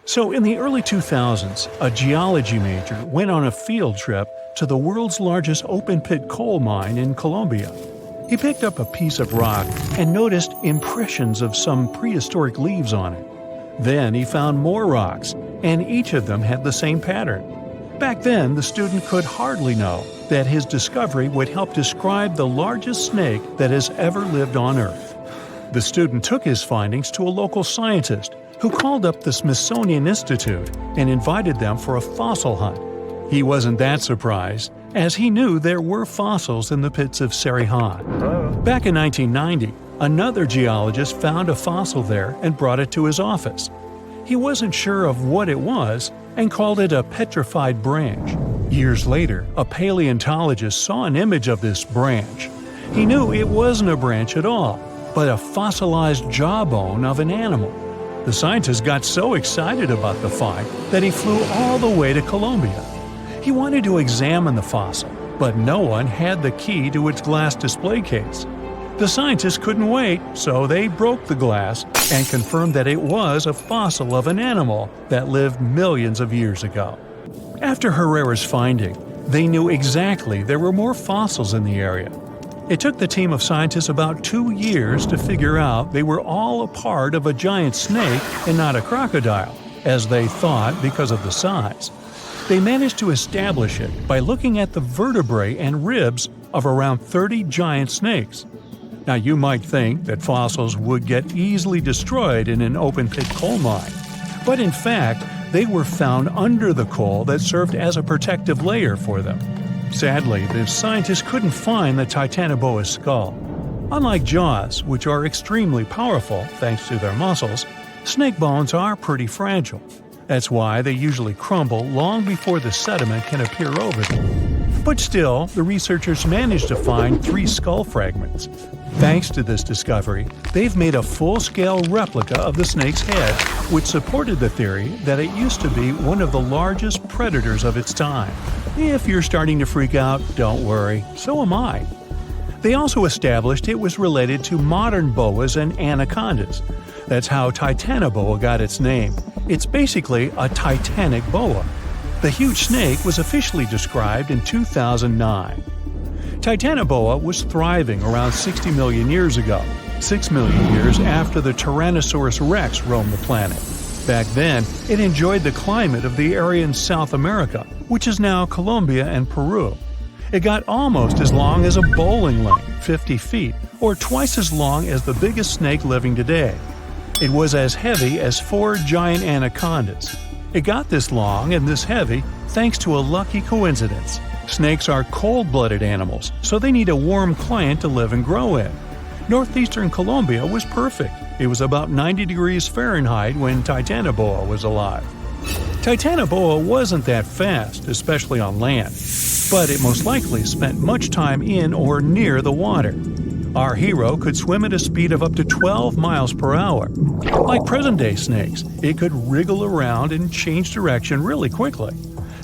So, in the early 2000s, a geology major went on a field trip to the world's largest open-pit coal mine in Colombia. He picked up a piece of rock and noticed impressions of some prehistoric leaves on it. Then he found more rocks, and each of them had the same pattern. Back then, the student could hardly know that his discovery would help describe the largest snake that has ever lived on Earth. The student took his findings to a local scientist, who called up the Smithsonian Institute and invited them for a fossil hunt. He wasn't that surprised, as he knew there were fossils in the pits of Sarihan. Back in 1990, another geologist found a fossil there and brought it to his office. He wasn't sure of what it was and called it a petrified branch. Years later, a paleontologist saw an image of this branch. He knew it wasn't a branch at all, but a fossilized jawbone of an animal. The scientist got so excited about the find that he flew all the way to Colombia. He wanted to examine the fossil, but no one had the key to its glass display case. The scientists couldn't wait, so they broke the glass and confirmed that it was a fossil of an animal that lived millions of years ago. After Herrera's finding, they knew exactly there were more fossils in the area. It took the team of scientists about 2 years to figure out they were all a part of a giant snake and not a crocodile, as they thought because of the size. They managed to establish it by looking at the vertebrae and ribs of around 30 giant snakes. Now, you might think that fossils would get easily destroyed in an open-pit coal mine, but in fact, they were found under the coal that served as a protective layer for them. Sadly, the scientists couldn't find the Titanoboa's skull. Unlike jaws, which are extremely powerful thanks to their muscles, snake bones are pretty fragile. That's why they usually crumble long before the sediment can appear over them. But still, the researchers managed to find 3 skull fragments. Thanks to this discovery, they've made a full-scale replica of the snake's head, which supported the theory that it used to be one of the largest predators of its time. If you're starting to freak out, don't worry, so am I. They also established it was related to modern boas and anacondas. That's how Titanoboa got its name. It's basically a titanic boa. The huge snake was officially described in 2009. Titanoboa was thriving around 60 million years ago, 6 million years after the Tyrannosaurus rex roamed the planet. Back then, it enjoyed the climate of the area in South America, which is now Colombia and Peru. It got almost as long as a bowling lane, 50 feet, or twice as long as the biggest snake living today. It was as heavy as 4 giant anacondas. It got this long and this heavy thanks to a lucky coincidence. Snakes are cold-blooded animals, so they need a warm climate to live and grow in. Northeastern Colombia was perfect. It was about 90 degrees Fahrenheit when Titanoboa was alive. Titanoboa wasn't that fast, especially on land, but it most likely spent much time in or near the water. Our hero could swim at a speed of up to 12 miles per hour. Like present-day snakes, it could wriggle around and change direction really quickly.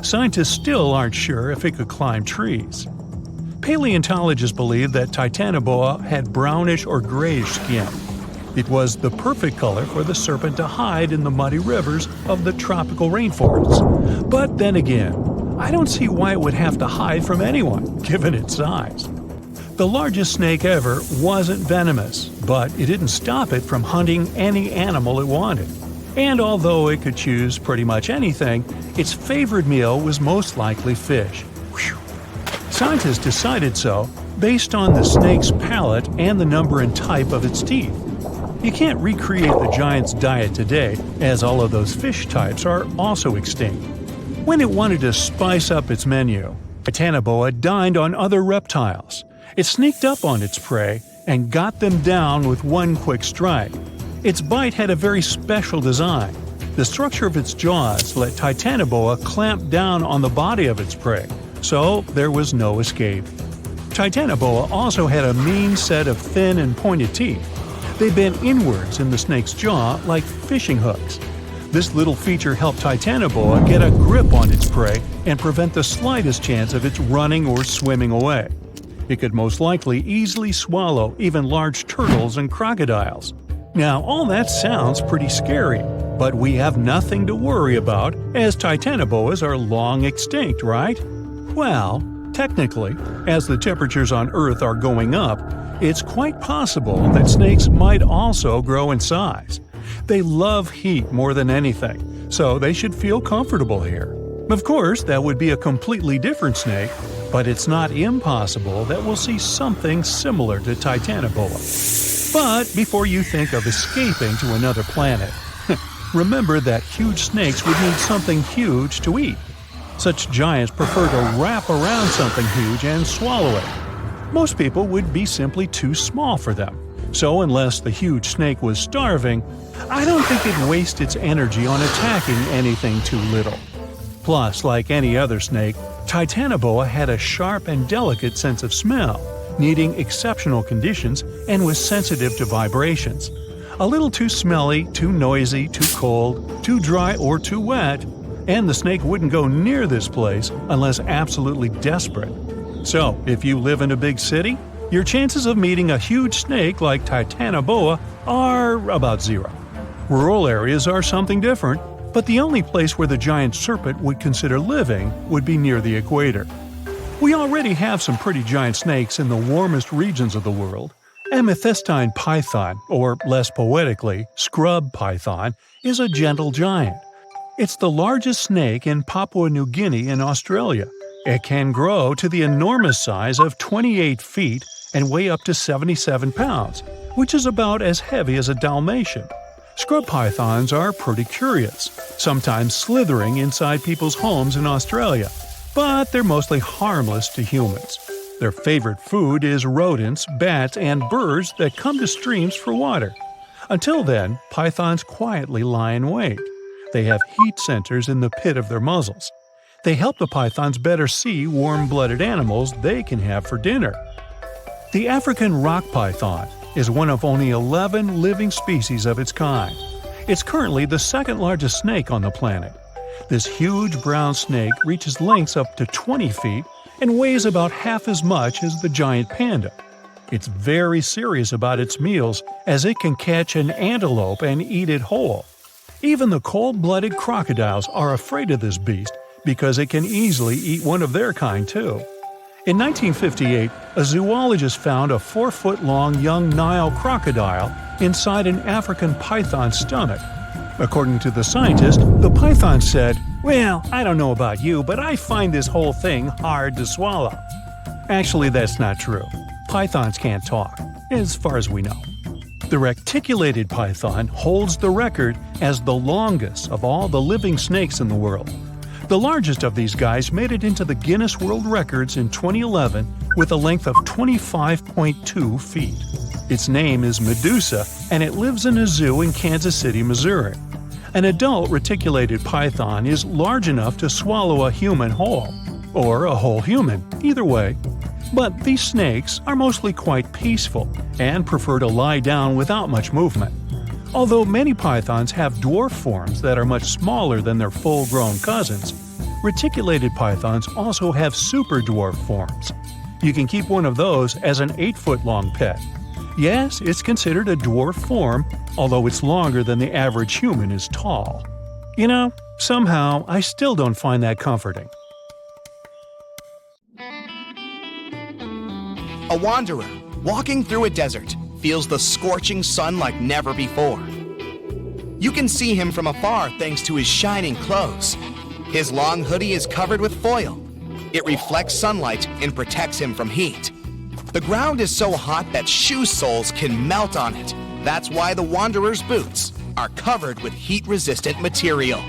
Scientists still aren't sure if it could climb trees. Paleontologists believe that Titanoboa had brownish or grayish skin. It was the perfect color for the serpent to hide in the muddy rivers of the tropical rainforests. But then again, I don't see why it would have to hide from anyone, given its size. The largest snake ever wasn't venomous, but it didn't stop it from hunting any animal it wanted. And although it could choose pretty much anything, its favorite meal was most likely fish. Whew. Scientists decided so based on the snake's palate and the number and type of its teeth. You can't recreate the giant's diet today, as all of those fish types are also extinct. When it wanted to spice up its menu, Titanoboa dined on other reptiles. It sneaked up on its prey and got them down with one quick strike. Its bite had a very special design. The structure of its jaws let Titanoboa clamp down on the body of its prey, so there was no escape. Titanoboa also had a mean set of thin and pointed teeth. They bent inwards in the snake's jaw like fishing hooks. This little feature helped Titanoboa get a grip on its prey and prevent the slightest chance of its running or swimming away. It could most likely easily swallow even large turtles and crocodiles. Now, all that sounds pretty scary, But we have nothing to worry about, as Titanoboas are long extinct, right? Well, technically, as the temperatures on Earth are going up, it's quite possible that snakes might also grow in size. They love heat more than anything, so they should feel comfortable here. Of course, that would be a completely different snake, but it's not impossible that we'll see something similar to Titanoboa. But before you think of escaping to another planet, remember that huge snakes would need something huge to eat. Such giants prefer to wrap around something huge and swallow it. Most people would be simply too small for them. So unless the huge snake was starving, I don't think it'd waste its energy on attacking anything too little. Plus, like any other snake, Titanoboa had a sharp and delicate sense of smell, needing exceptional conditions, and was sensitive to vibrations. A little too smelly, too noisy, too cold, too dry, or too wet, and the snake wouldn't go near this place unless absolutely desperate. So, if you live in a big city, your chances of meeting a huge snake like Titanoboa are about zero. Rural areas are something different, but the only place where the giant serpent would consider living would be near the equator. We already have some pretty giant snakes in the warmest regions of the world. Amethystine python, or less poetically, scrub python, is a gentle giant. It's the largest snake in Papua New Guinea in Australia. It can grow to the enormous size of 28 feet and weigh up to 77 pounds, which is about as heavy as a Dalmatian. Scrub pythons are pretty curious, sometimes slithering inside people's homes in Australia, but they're mostly harmless to humans. Their favorite food is rodents, bats, and birds that come to streams for water. Until then, pythons quietly lie in wait. They have heat centers in the pit of their muzzles. They help the pythons better see warm-blooded animals they can have for dinner. The African rock python is one of only 11 living species of its kind. It's currently the second largest snake on the planet. This huge brown snake reaches lengths up to 20 feet and weighs about half as much as the giant panda. It's very serious about its meals, as it can catch an antelope and eat it whole. Even the cold-blooded crocodiles are afraid of this beast because it can easily eat one of their kind too. In 1958, a zoologist found a 4-foot-long young Nile crocodile inside an African python's stomach. According to the scientist, the python said, "Well, I don't know about you, but I find this whole thing hard to swallow." Actually, that's not true. Pythons can't talk, as far as we know. The reticulated python holds the record as the longest of all the living snakes in the world. The largest of these guys made it into the Guinness World Records in 2011 with a length of 25.2 feet. Its name is Medusa, and it lives in a zoo in Kansas City, Missouri. An adult reticulated python is large enough to swallow a human whole, or a whole human, either way. But these snakes are mostly quite peaceful and prefer to lie down without much movement. Although many pythons have dwarf forms that are much smaller than their full-grown cousins, reticulated pythons also have super dwarf forms. You can keep one of those as an 8-foot-long pet. Yes, it's considered a dwarf form, although it's longer than the average human is tall. You know, somehow I still don't find that comforting. A wanderer, walking through a desert, feels the scorching sun like never before. You can see him from afar thanks to his shining clothes. His long hoodie is covered with foil. It reflects sunlight and protects him from heat. The ground is so hot that shoe soles can melt on it. That's why the wanderer's boots are covered with heat-resistant material.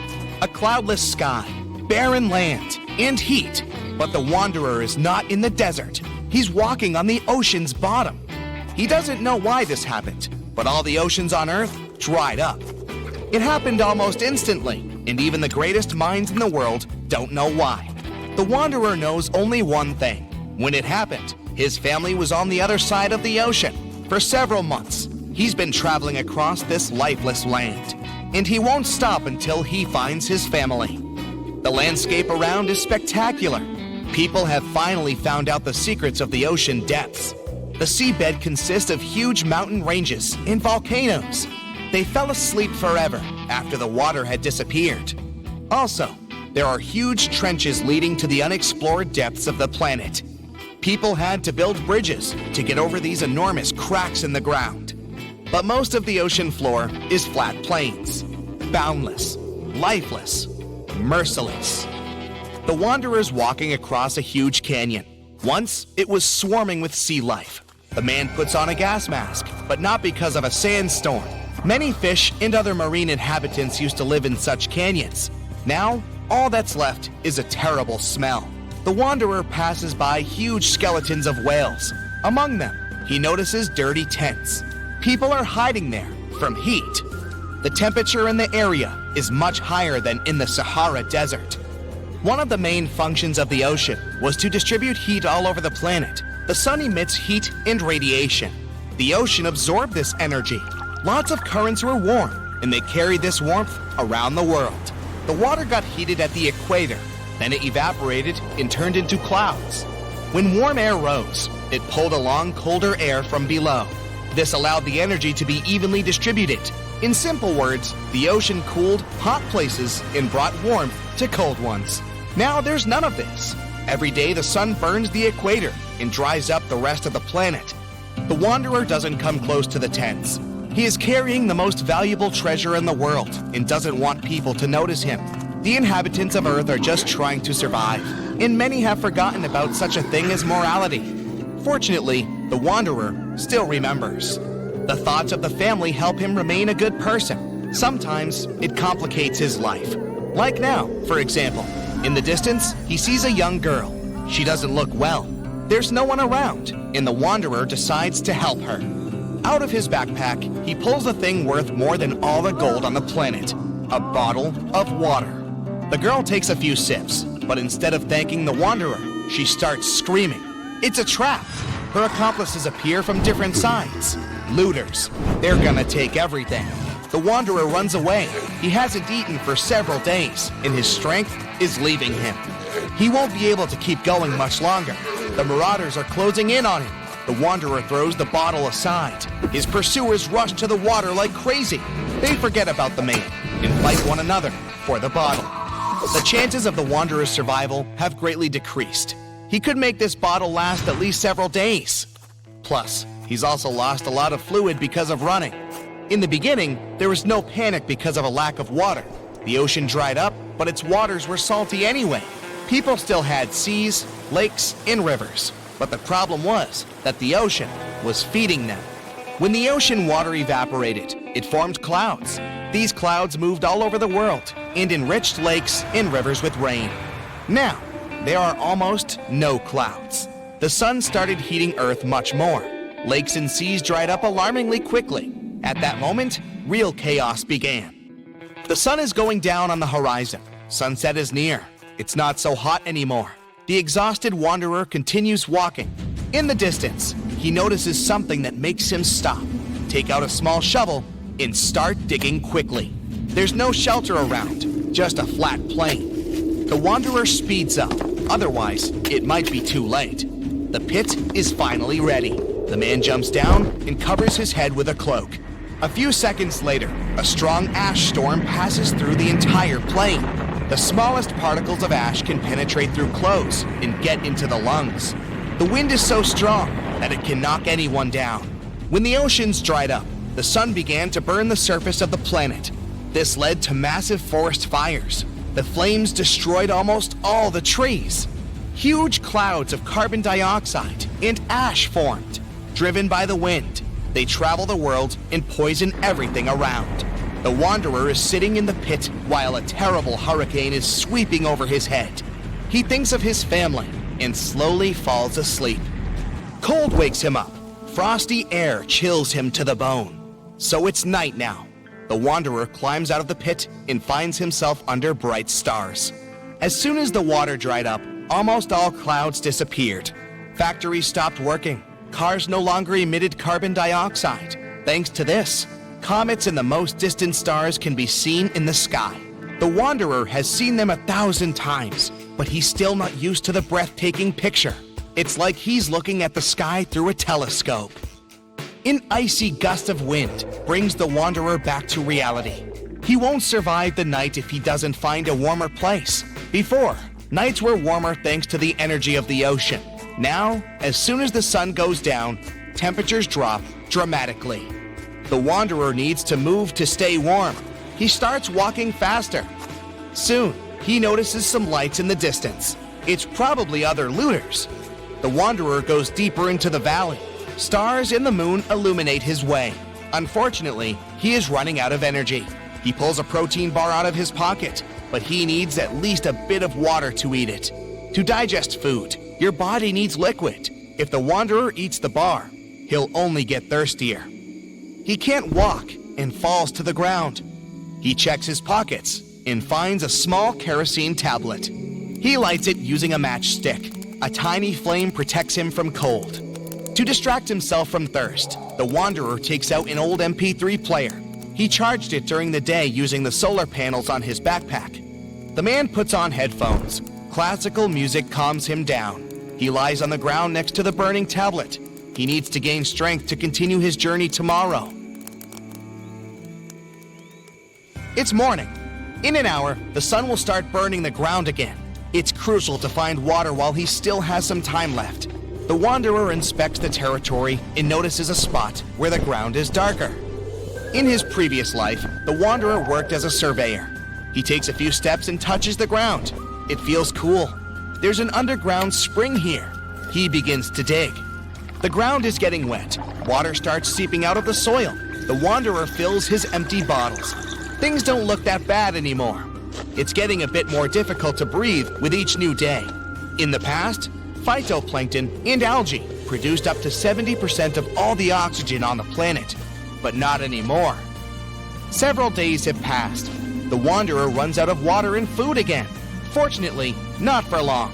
A cloudless sky, barren land, and heat. But the wanderer is not in the desert. He's walking on the ocean's bottom. He doesn't know why this happened, but all the oceans on Earth dried up. It happened almost instantly, and even the greatest minds in the world don't know why. The wanderer knows only one thing. When it happened, his family was on the other side of the ocean. For several months, he's been traveling across this lifeless land, and he won't stop until he finds his family. The landscape around is spectacular. People have finally found out the secrets of the ocean depths. The seabed consists of huge mountain ranges and volcanoes. They fell asleep forever after the water had disappeared. Also, there are huge trenches leading to the unexplored depths of the planet. People had to build bridges to get over these enormous cracks in the ground. But most of the ocean floor is flat plains, boundless, lifeless, merciless. The wanderer's walking across a huge canyon. Once, it was swarming with sea life. The man puts on a gas mask, but not because of a sandstorm. Many fish and other marine inhabitants used to live in such canyons. Now, all that's left is a terrible smell. The wanderer passes by huge skeletons of whales. Among them, he notices dirty tents. People are hiding there from heat. The temperature in the area is much higher than in the Sahara Desert. One of the main functions of the ocean was to distribute heat all over the planet. The sun emits heat and radiation. The ocean absorbed this energy. Lots of currents were warm, and they carried this warmth around the world. The water got heated at the equator, then it evaporated and turned into clouds. When warm air rose, it pulled along colder air from below. This allowed the energy to be evenly distributed. In simple words, the ocean cooled hot places and brought warmth to cold ones. Now there's none of this. Every day the sun burns the equator and dries up the rest of the planet. The wanderer doesn't come close to the tents. He is carrying the most valuable treasure in the world and doesn't want people to notice him. The inhabitants of Earth are just trying to survive, and many have forgotten about such a thing as morality. Fortunately, the wanderer still remembers. The thoughts of the family help him remain a good person. Sometimes it complicates his life. Like now, for example. In the distance, he sees a young girl. She doesn't look well. There's no one around, and the wanderer decides to help her. Out of his backpack, he pulls a thing worth more than all the gold on the planet, a bottle of water. The girl takes a few sips, but instead of thanking the wanderer, she starts screaming. It's a trap. Her accomplices appear from different sides. Looters. They're gonna take everything. The wanderer runs away. He hasn't eaten for several days, and his strength is leaving him. He won't be able to keep going much longer. The marauders are closing in on him. The wanderer throws the bottle aside. His pursuers rush to the water like crazy. They forget about the man and fight one another for the bottle. The chances of the wanderer's survival have greatly decreased. He could make this bottle last at least several days. Plus, he's also lost a lot of fluid because of running. In the beginning, there was no panic because of a lack of water. The ocean dried up, but its waters were salty anyway. People still had seas, lakes, and rivers. But the problem was that the ocean was feeding them. When the ocean water evaporated, it formed clouds. These clouds moved all over the world and enriched lakes and rivers with rain. Now, there are almost no clouds. The sun started heating Earth much more. Lakes and seas dried up alarmingly quickly. At that moment, real chaos began. The sun is going down on the horizon. Sunset is near. It's not so hot anymore. The exhausted wanderer continues walking. In the distance, he notices something that makes him stop, take out a small shovel, and start digging quickly. There's no shelter around, just a flat plain. The wanderer speeds up, otherwise it might be too late. The pit is finally ready. The man jumps down and covers his head with a cloak. A few seconds later, a strong ash storm passes through the entire plain. The smallest particles of ash can penetrate through clothes and get into the lungs. The wind is so strong that it can knock anyone down. When the oceans dried up, the sun began to burn the surface of the planet. This led to massive forest fires. The flames destroyed almost all the trees. Huge clouds of carbon dioxide and ash formed. Driven by the wind, they travel the world and poison everything around. The wanderer is sitting in the pit while a terrible hurricane is sweeping over his head. He thinks of his family and slowly falls asleep. Cold wakes him up. Frosty air chills him to the bone. So it's night now. The wanderer climbs out of the pit and finds himself under bright stars. As soon as the water dried up, almost all clouds disappeared. Factories stopped working. Cars no longer emitted carbon dioxide. Thanks to this, comets and the most distant stars can be seen in the sky. The wanderer has seen them 1,000 times, but he's still not used to the breathtaking picture. It's like he's looking at the sky through a telescope. An icy gust of wind brings the wanderer back to reality. He won't survive the night if he doesn't find a warmer place. Before, nights were warmer thanks to the energy of the ocean. Now, as soon as the sun goes down, temperatures drop dramatically. The wanderer needs to move to stay warm. He starts walking faster. Soon, he notices some lights in the distance. It's probably other looters. The wanderer goes deeper into the valley. Stars and the moon illuminate his way. Unfortunately, he is running out of energy. He pulls a protein bar out of his pocket, but he needs at least a bit of water to eat it. To digest food, your body needs liquid. If the wanderer eats the bar, he'll only get thirstier. He can't walk and falls to the ground. He checks his pockets and finds a small kerosene tablet. He lights it using a matchstick. A tiny flame protects him from cold. To distract himself from thirst, the wanderer takes out an old MP3 player. He charged it during the day using the solar panels on his backpack. The man puts on headphones. Classical music calms him down. He lies on the ground next to the burning tablet. He needs to gain strength to continue his journey tomorrow. It's morning. In an hour, the sun will start burning the ground again. It's crucial to find water while he still has some time left. The wanderer inspects the territory and notices a spot where the ground is darker. In his previous life, the wanderer worked as a surveyor. He takes a few steps and touches the ground. It feels cool. There's an underground spring here. He begins to dig. The ground is getting wet. Water starts seeping out of the soil. The wanderer fills his empty bottles. Things don't look that bad anymore. It's getting a bit more difficult to breathe with each new day. In the past, phytoplankton and algae produced up to 70% of all the oxygen on the planet, but not anymore. Several days have passed. The wanderer runs out of water and food again. Fortunately, not for long.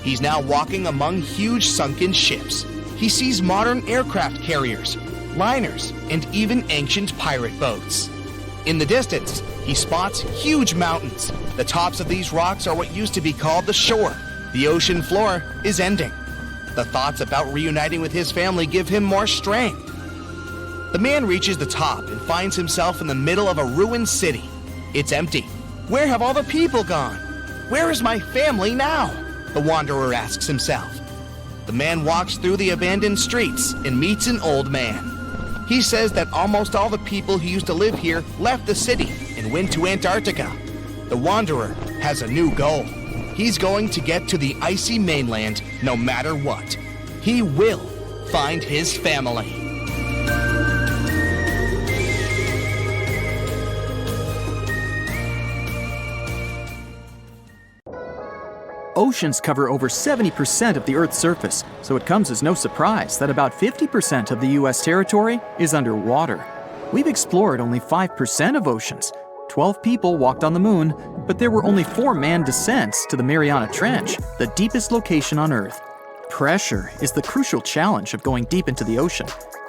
He's now walking among huge sunken ships. He sees modern aircraft carriers, liners, and even ancient pirate boats. In the distance, he spots huge mountains. The tops of these rocks are what used to be called the shore. The ocean floor is ending. The thoughts about reuniting with his family give him more strength. The man reaches the top and finds himself in the middle of a ruined city. It's empty. Where have all the people gone? Where is my family now? The wanderer asks himself. The man walks through the abandoned streets and meets an old man. He says that almost all the people who used to live here left the city and went to Antarctica. The wanderer has a new goal. He's going to get to the icy mainland no matter what. He will find his family. Oceans cover over 70% of the Earth's surface, so it comes as no surprise that about 50% of the U.S. territory is underwater. We've explored only 5% of oceans. 12 people walked on the moon, but there were only 4 manned descents to the Mariana Trench, the deepest location on Earth. Pressure is the crucial challenge of going deep into the ocean.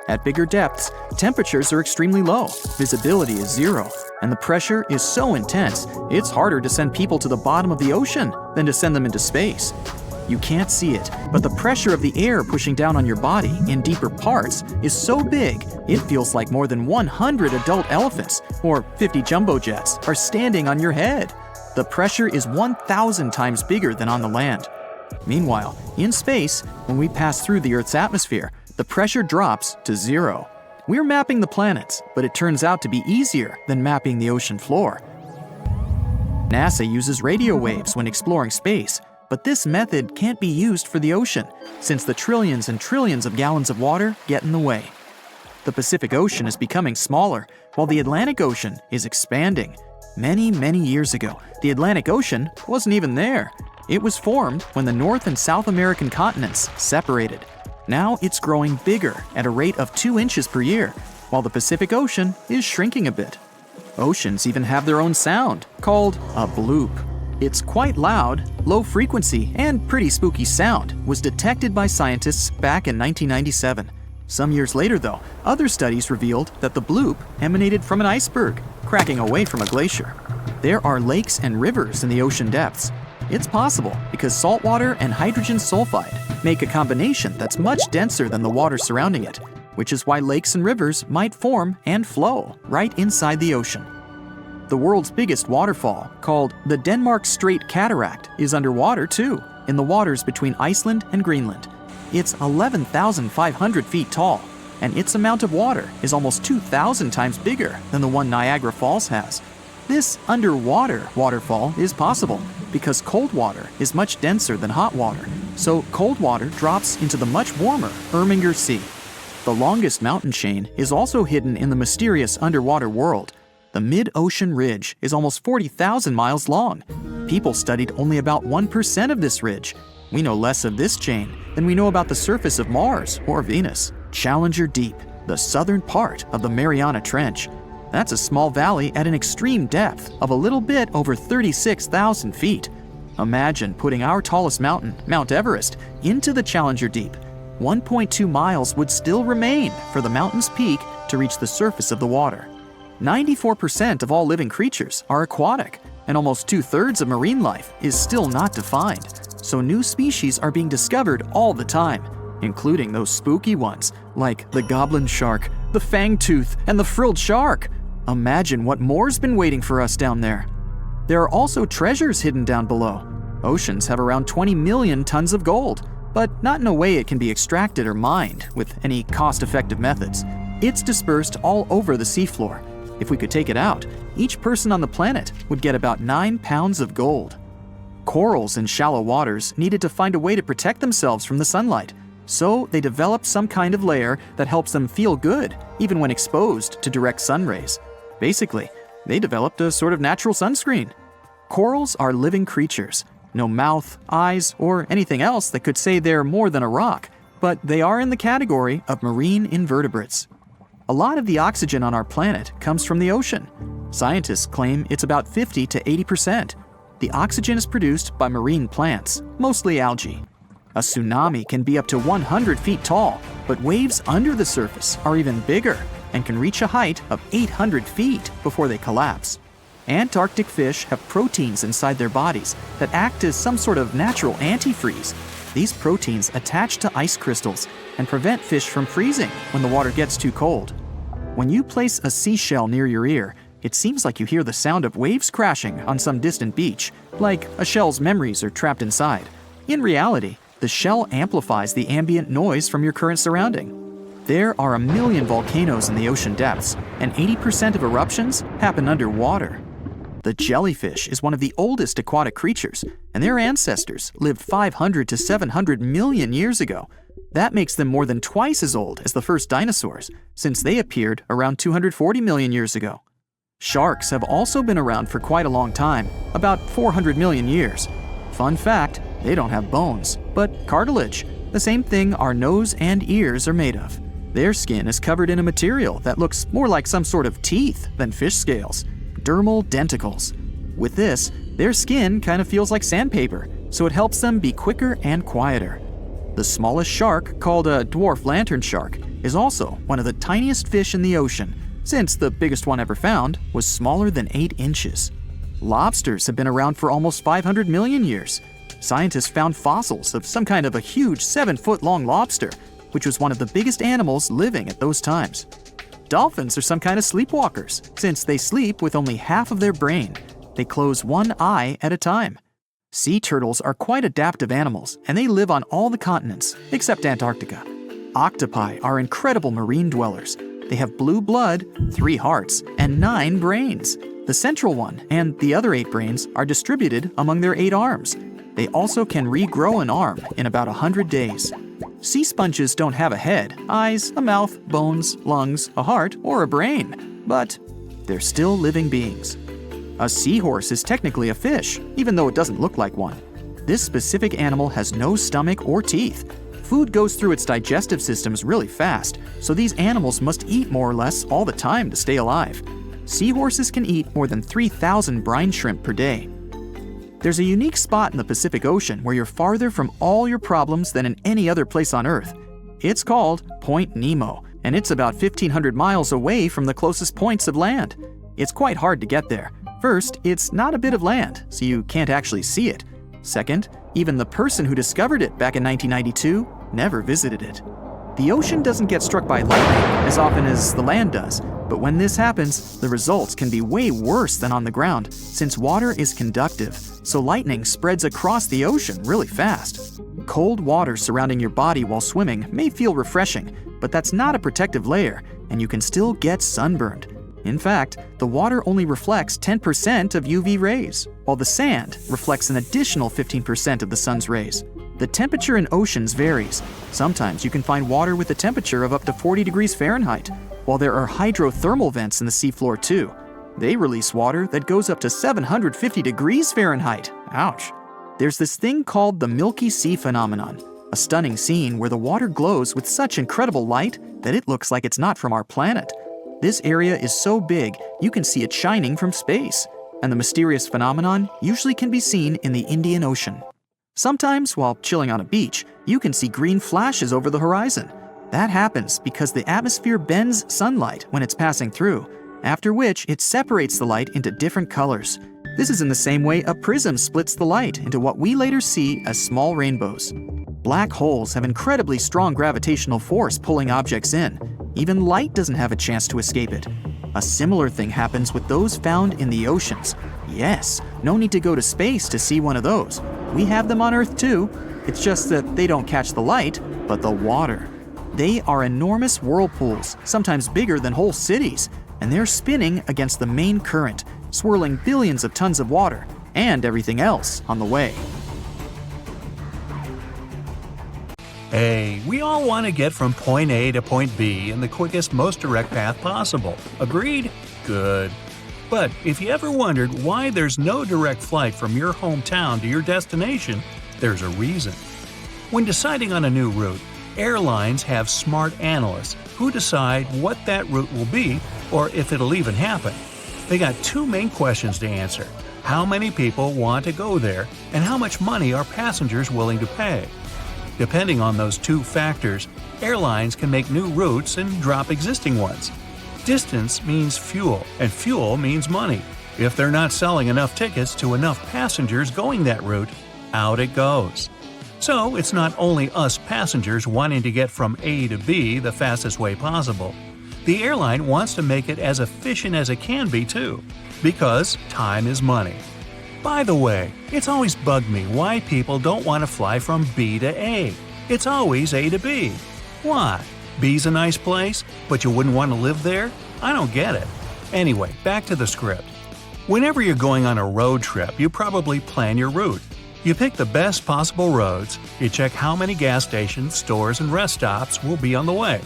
At bigger depths, temperatures are extremely low, visibility is zero, and the pressure is so intense, it's harder to send people to the bottom of the ocean than to send them into space. You can't see it, but the pressure of the air pushing down on your body in deeper parts is so big, it feels like more than 100 adult elephants or 50 jumbo jets are standing on your head. The pressure is 1,000 times bigger than on the land. Meanwhile, in space, when we pass through the Earth's atmosphere, the pressure drops to zero. We're mapping the planets, but it turns out to be easier than mapping the ocean floor. NASA uses radio waves when exploring space, but this method can't be used for the ocean, since the trillions and trillions of gallons of water get in the way. The Pacific Ocean is becoming smaller, while the Atlantic Ocean is expanding. Many, many years ago, the Atlantic Ocean wasn't even there. It was formed when the North and South American continents separated. Now it's growing bigger at a rate of 2 inches per year, while the Pacific Ocean is shrinking a bit. Oceans even have their own sound, called a bloop. Its quite loud, low frequency, and pretty spooky sound was detected by scientists back in 1997. Some years later, though, other studies revealed that the bloop emanated from an iceberg, cracking away from a glacier. There are lakes and rivers in the ocean depths. It's possible because saltwater and hydrogen sulfide make a combination that's much denser than the water surrounding it. which is why lakes and rivers might form and flow right inside the ocean. The world's biggest waterfall, called the Denmark Strait Cataract, is underwater too, in the waters between Iceland and Greenland. It's 11,500 feet tall, and its amount of water is almost 2,000 times bigger than the one Niagara Falls has. This underwater waterfall is possible because cold water is much denser than hot water, so cold water drops into the much warmer Irminger Sea. The longest mountain chain is also hidden in the mysterious underwater world. The mid-ocean ridge is almost 40,000 miles long. People studied only about 1% of this ridge. We know less of this chain than we know about the surface of Mars or Venus. Challenger Deep, the southern part of the Mariana Trench. That's a small valley at an extreme depth of a little bit over 36,000 feet. Imagine putting our tallest mountain, Mount Everest, into the Challenger Deep. 1.2 miles would still remain for the mountain's peak to reach the surface of the water. 94% of all living creatures are aquatic, and almost 2/3 of marine life is still not defined. So new species are being discovered all the time, including those spooky ones like the goblin shark, the fangtooth, and the frilled shark. Imagine what more's been waiting for us down there. There are also treasures hidden down below. Oceans have around 20 million tons of gold, but not in a way it can be extracted or mined with any cost-effective methods. It's dispersed all over the seafloor. If we could take it out, each person on the planet would get about 9 pounds of gold. Corals in shallow waters needed to find a way to protect themselves from the sunlight, so they developed some kind of layer that helps them feel good, even when exposed to direct sun rays. Basically, they developed a sort of natural sunscreen. Corals are living creatures. No mouth, eyes, or anything else that could say they're more than a rock, but they are in the category of marine invertebrates. A lot of the oxygen on our planet comes from the ocean. Scientists claim it's about 50 to 80%. The oxygen is produced by marine plants, mostly algae. A tsunami can be up to 100 feet tall, but waves under the surface are even bigger and can reach a height of 800 feet before they collapse. Antarctic fish have proteins inside their bodies that act as some sort of natural antifreeze. These proteins attach to ice crystals and prevent fish from freezing when the water gets too cold. When you place a seashell near your ear, it seems like you hear the sound of waves crashing on some distant beach, like a shell's memories are trapped inside. In reality, the shell amplifies the ambient noise from your current surrounding. There are 1 million volcanoes in the ocean depths, and 80% of eruptions happen underwater. The jellyfish is one of the oldest aquatic creatures, and their ancestors lived 500 to 700 million years ago. That makes them more than twice as old as the first dinosaurs, since they appeared around 240 million years ago. Sharks have also been around for quite a long time, about 400 million years. Fun fact, they don't have bones, but cartilage, the same thing our nose and ears are made of. Their skin is covered in a material that looks more like some sort of teeth than fish scales, dermal denticles. With this, their skin kind of feels like sandpaper, so it helps them be quicker and quieter. The smallest shark, called a dwarf lantern shark, is also one of the tiniest fish in the ocean, since the biggest one ever found was smaller than 8 inches. Lobsters have been around for almost 500 million years. Scientists found fossils of some kind of a huge 7-foot-long lobster, which was one of the biggest animals living at those times. Dolphins are some kind of sleepwalkers, since they sleep with only half of their brain. They close one eye at a time. Sea turtles are quite adaptive animals, and they live on all the continents, except Antarctica. Octopi are incredible marine dwellers. They have blue blood, 3 hearts, and 9 brains. The central one and the other 8 brains are distributed among their 8 arms. They also can regrow an arm in about 100 days. Sea sponges don't have a head, eyes, a mouth, bones, lungs, a heart, or a brain, but they're still living beings. A seahorse is technically a fish, even though it doesn't look like one. This specific animal has no stomach or teeth. Food goes through its digestive systems really fast, so these animals must eat more or less all the time to stay alive. Seahorses can eat more than 3,000 brine shrimp per day. There's a unique spot in the Pacific Ocean where you're farther from all your problems than in any other place on Earth. It's called Point Nemo, and it's about 1,500 miles away from the closest points of land. It's quite hard to get there. First, it's not a bit of land, so you can't actually see it. Second, even the person who discovered it back in 1992 never visited it. The ocean doesn't get struck by lightning as often as the land does, but when this happens, the results can be way worse than on the ground since water is conductive, so lightning spreads across the ocean really fast. Cold water surrounding your body while swimming may feel refreshing, but that's not a protective layer, and you can still get sunburned. In fact, the water only reflects 10% of UV rays, while the sand reflects an additional 15% of the sun's rays. The temperature in oceans varies. Sometimes you can find water with a temperature of up to 40 degrees Fahrenheit, while there are hydrothermal vents in the seafloor too. They release water that goes up to 750 degrees Fahrenheit. Ouch. There's this thing called the Milky Sea phenomenon, a stunning scene where the water glows with such incredible light that it looks like it's not from our planet. This area is so big, you can see it shining from space, and the mysterious phenomenon usually can be seen in the Indian Ocean. Sometimes, while chilling on a beach, you can see green flashes over the horizon. That happens because the atmosphere bends sunlight when it's passing through, after which it separates the light into different colors. This is in the same way a prism splits the light into what we later see as small rainbows. Black holes have incredibly strong gravitational force pulling objects in. Even light doesn't have a chance to escape it. A similar thing happens with those found in the oceans. Yes, no need to go to space to see one of those. We have them on Earth too. It's just that they don't catch the light, but the water. They are enormous whirlpools, sometimes bigger than whole cities, and they're spinning against the main current, swirling billions of tons of water and everything else on the way. Hey, we all want to get from point A to point B in the quickest, most direct path possible. Agreed? Good. But if you ever wondered why there's no direct flight from your hometown to your destination, there's a reason. When deciding on a new route, airlines have smart analysts who decide what that route will be or if it'll even happen. They got two main questions to answer: how many people want to go there, and how much money are passengers willing to pay? Depending on those two factors, airlines can make new routes and drop existing ones. Distance means fuel, and fuel means money. If they're not selling enough tickets to enough passengers going that route, out it goes. So it's not only us passengers wanting to get from A to B the fastest way possible. The airline wants to make it as efficient as it can be too, because time is money. By the way, it's always bugged me why people don't want to fly from B to A. It's always A to B. Why? B's a nice place, but you wouldn't want to live there? I don't get it. Anyway, back to the script. Whenever you're going on a road trip, you probably plan your route. You pick the best possible roads, you check how many gas stations, stores, and rest stops will be on the way.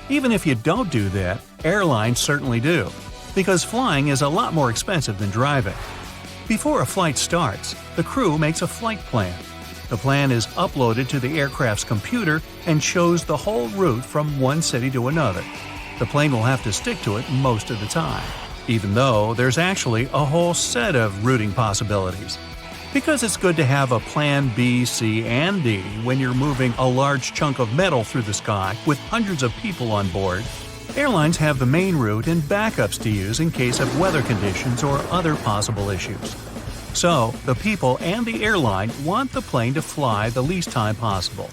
Even if you don't do that, airlines certainly do, because flying is a lot more expensive than driving. Before a flight starts, the crew makes a flight plan. The plan is uploaded to the aircraft's computer and shows the whole route from one city to another. The plane will have to stick to it most of the time, even though there's actually a whole set of routing possibilities. Because it's good to have a plan B, C, and D when you're moving a large chunk of metal through the sky with hundreds of people on board, airlines have the main route and backups to use in case of weather conditions or other possible issues. So, the people and the airline want the plane to fly the least time possible.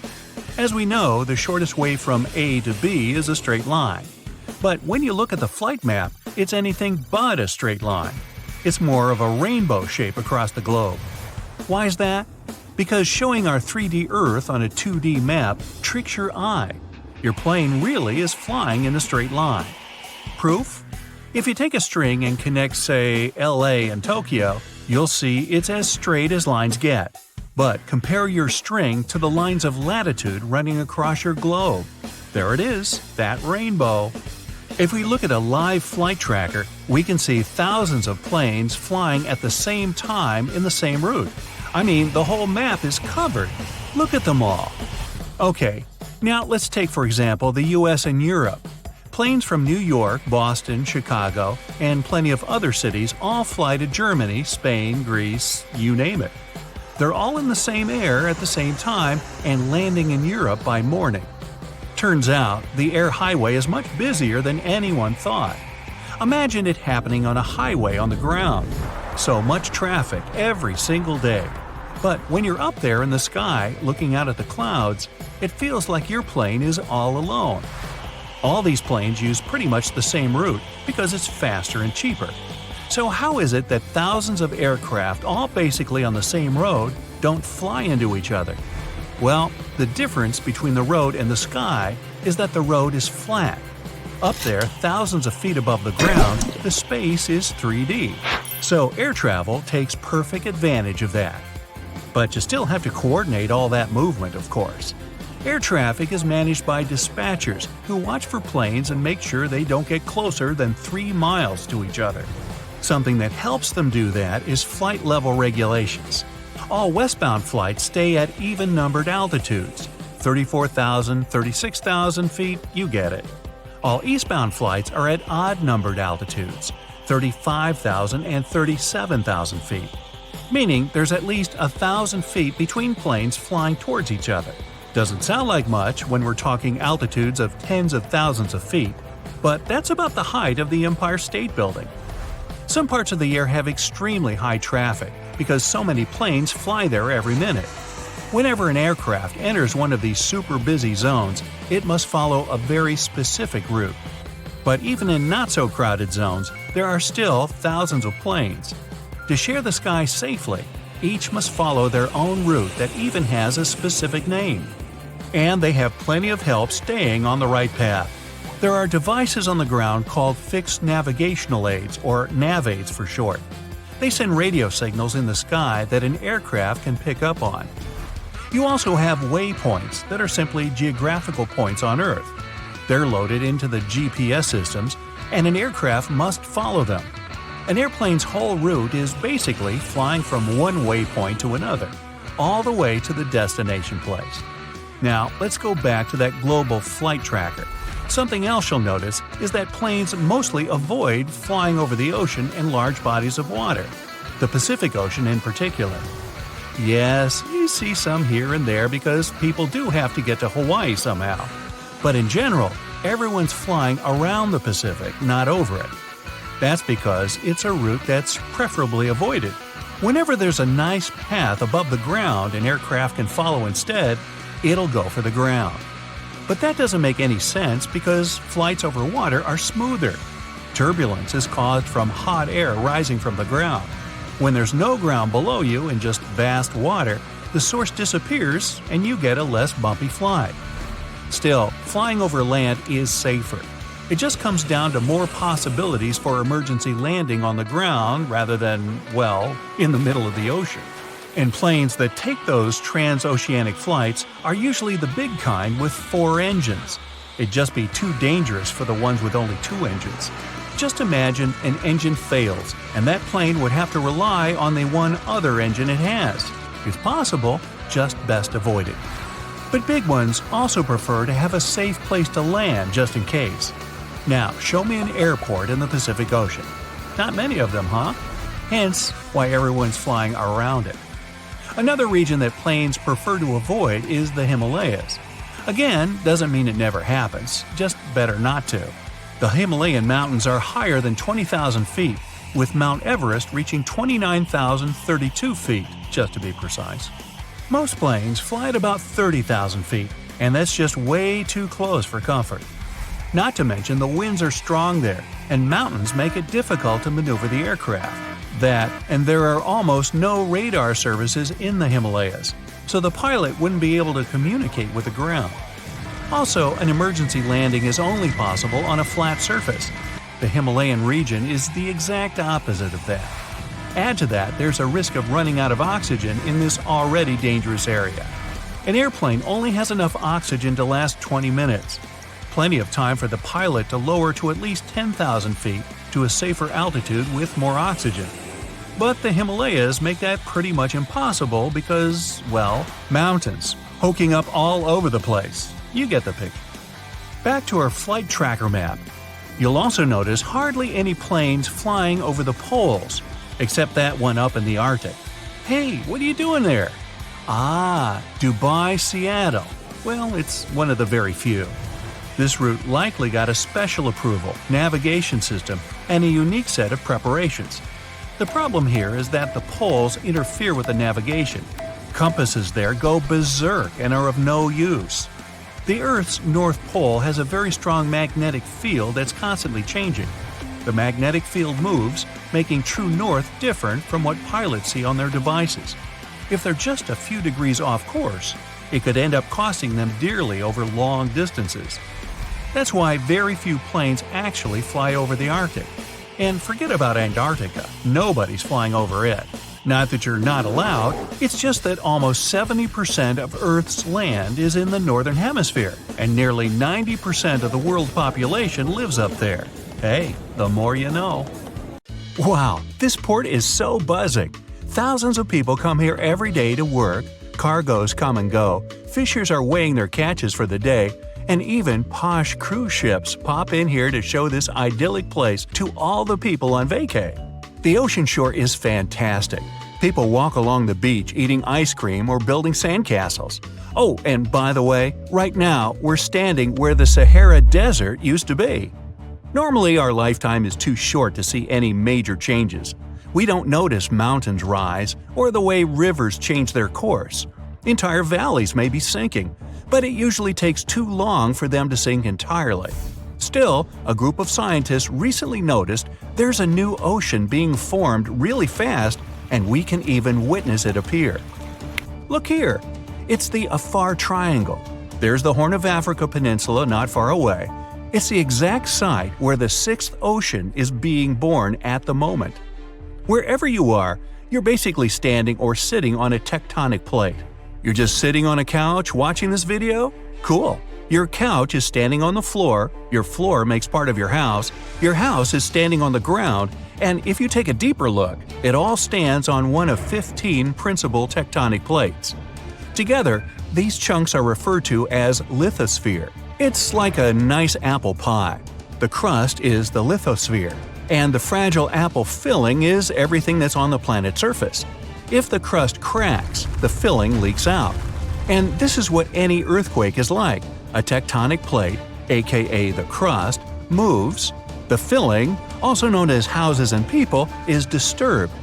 As we know, the shortest way from A to B is a straight line. But when you look at the flight map, it's anything but a straight line. It's more of a rainbow shape across the globe. Why is that? Because showing our 3D Earth on a 2D map tricks your eye. Your plane really is flying in a straight line. Proof? If you take a string and connect, say, LA and Tokyo, you'll see it's as straight as lines get. But compare your string to the lines of latitude running across your globe. There it is, that rainbow. If we look at a live flight tracker, we can see thousands of planes flying at the same time in the same route. I mean, the whole map is covered. Look at them all. Okay, now let's take for example the US and Europe. Planes from New York, Boston, Chicago, and plenty of other cities all fly to Germany, Spain, Greece, you name it. They're all in the same air at the same time and landing in Europe by morning. Turns out, the air highway is much busier than anyone thought. Imagine it happening on a highway on the ground. So much traffic every single day. But when you're up there in the sky looking out at the clouds, it feels like your plane is all alone. All these planes use pretty much the same route because it's faster and cheaper. So how is it that thousands of aircraft, all basically on the same road, don't fly into each other? Well, the difference between the road and the sky is that the road is flat. Up there, thousands of feet above the ground, the space is 3D. So air travel takes perfect advantage of that. But you still have to coordinate all that movement, of course. Air traffic is managed by dispatchers who watch for planes and make sure they don't get closer than 3 miles to each other. Something that helps them do that is flight level regulations. All westbound flights stay at even-numbered altitudes. 34,000, 36,000 feet, you get it. All eastbound flights are at odd-numbered altitudes. 35,000 and 37,000 feet. Meaning there's at least 1,000 feet between planes flying towards each other. Doesn't sound like much when we're talking altitudes of tens of thousands of feet, but that's about the height of the Empire State Building. Some parts of the air have extremely high traffic because so many planes fly there every minute. Whenever an aircraft enters one of these super busy zones, it must follow a very specific route. But even in not-so-crowded zones, there are still thousands of planes. To share the sky safely, each must follow their own route that even has a specific name. And they have plenty of help staying on the right path. There are devices on the ground called fixed navigational aids, or nav aids for short. They send radio signals in the sky that an aircraft can pick up on. You also have waypoints that are simply geographical points on Earth. They're loaded into the GPS systems, and an aircraft must follow them. An airplane's whole route is basically flying from one waypoint to another, all the way to the destination place. Now, let's go back to that global flight tracker. Something else you'll notice is that planes mostly avoid flying over the ocean and large bodies of water, the Pacific Ocean in particular. Yes, you see some here and there because people do have to get to Hawaii somehow. But in general, everyone's flying around the Pacific, not over it. That's because it's a route that's preferably avoided. Whenever there's a nice path above the ground an aircraft can follow instead, it'll go for the ground. But that doesn't make any sense because flights over water are smoother. Turbulence is caused from hot air rising from the ground. When there's no ground below you and just vast water, the source disappears and you get a less bumpy flight. Still, flying over land is safer. It just comes down to more possibilities for emergency landing on the ground rather than, well, in the middle of the ocean. And planes that take those transoceanic flights are usually the big kind with 4 engines. It'd just be too dangerous for the ones with only 2 engines. Just imagine an engine fails, and that plane would have to rely on the one other engine it has. It's possible, just best avoid it. But big ones also prefer to have a safe place to land just in case. Now, show me an airport in the Pacific Ocean. Not many of them, huh? Hence, why everyone's flying around it. Another region that planes prefer to avoid is the Himalayas. Again, doesn't mean it never happens, just better not to. The Himalayan mountains are higher than 20,000 feet, with Mount Everest reaching 29,032 feet, just to be precise. Most planes fly at about 30,000 feet, and that's just way too close for comfort. Not to mention the winds are strong there, and mountains make it difficult to maneuver the aircraft. That, and there are almost no radar services in the Himalayas, so the pilot wouldn't be able to communicate with the ground. Also, an emergency landing is only possible on a flat surface. The Himalayan region is the exact opposite of that. Add to that, there's a risk of running out of oxygen in this already dangerous area. An airplane only has enough oxygen to last 20 minutes. Plenty of time for the pilot to lower to at least 10,000 feet to a safer altitude with more oxygen. But the Himalayas make that pretty much impossible because, well, mountains, poking up all over the place. You get the picture. Back to our flight tracker map. You'll also notice hardly any planes flying over the poles, except that one up in the Arctic. Hey, what are you doing there? Ah, Dubai, Seattle. Well, it's one of the very few. This route likely got a special approval, navigation system, and a unique set of preparations. The problem here is that the poles interfere with the navigation, Compasses there go berserk and are of no use. The Earth's North Pole has a very strong magnetic field that's constantly changing. The magnetic field moves, making true north different from what pilots see on their devices. If they're just a few degrees off course, it could end up costing them dearly over long distances. That's why very few planes actually fly over the Arctic. And forget about Antarctica, nobody's flying over it. Not that you're not allowed, it's just that almost 70% of Earth's land is in the Northern Hemisphere, and nearly 90% of the world population lives up there. Hey, the more you know. Wow, this port is so buzzing. Thousands of people come here every day to work, cargoes come and go, fishers are weighing their catches for the day, and even posh cruise ships pop in here to show this idyllic place to all the people on vacay. The ocean shore is fantastic. People walk along the beach eating ice cream or building sandcastles. Oh, and by the way, right now we're standing where the Sahara Desert used to be. Normally our lifetime is too short to see any major changes. We don't notice mountains rise or the way rivers change their course. Entire valleys may be sinking, but it usually takes too long for them to sink entirely. Still, a group of scientists recently noticed there's a new ocean being formed really fast, and we can even witness it appear. Look here! It's the Afar Triangle. There's the Horn of Africa Peninsula not far away. It's the exact site where the sixth ocean is being born at the moment. Wherever you are, you're basically standing or sitting on a tectonic plate. You're just sitting on a couch watching this video? Cool! Your couch is standing on the floor, your floor makes part of your house is standing on the ground, and if you take a deeper look, it all stands on one of 15 principal tectonic plates. Together, these chunks are referred to as lithosphere. It's like a nice apple pie. The crust is the lithosphere, and the fragile apple filling is everything that's on the planet's surface. If the crust cracks, the filling leaks out. And this is what any earthquake is like. A tectonic plate, aka the crust, moves. The filling, also known as houses and people, is disturbed.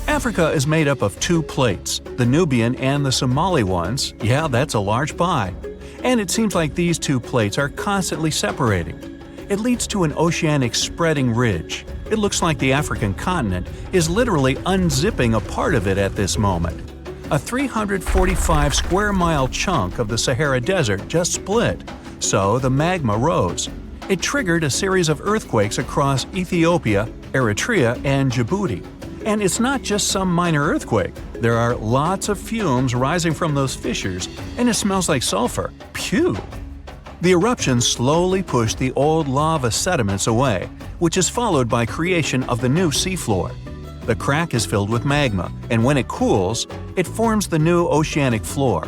Africa is made up of two plates, the Nubian and the Somali ones. Yeah, that's a large pie. And it seems like these two plates are constantly separating. It leads to an oceanic spreading ridge. It looks like the African continent is literally unzipping a part of it at this moment. A 345 square mile chunk of the Sahara Desert just split, so the magma rose. It triggered a series of earthquakes across Ethiopia, Eritrea, and Djibouti. And it's not just some minor earthquake. There are lots of fumes rising from those fissures, and it smells like sulfur. Phew! The eruptions slowly push the old lava sediments away, which is followed by creation of the new seafloor. The crack is filled with magma, and when it cools, it forms the new oceanic floor.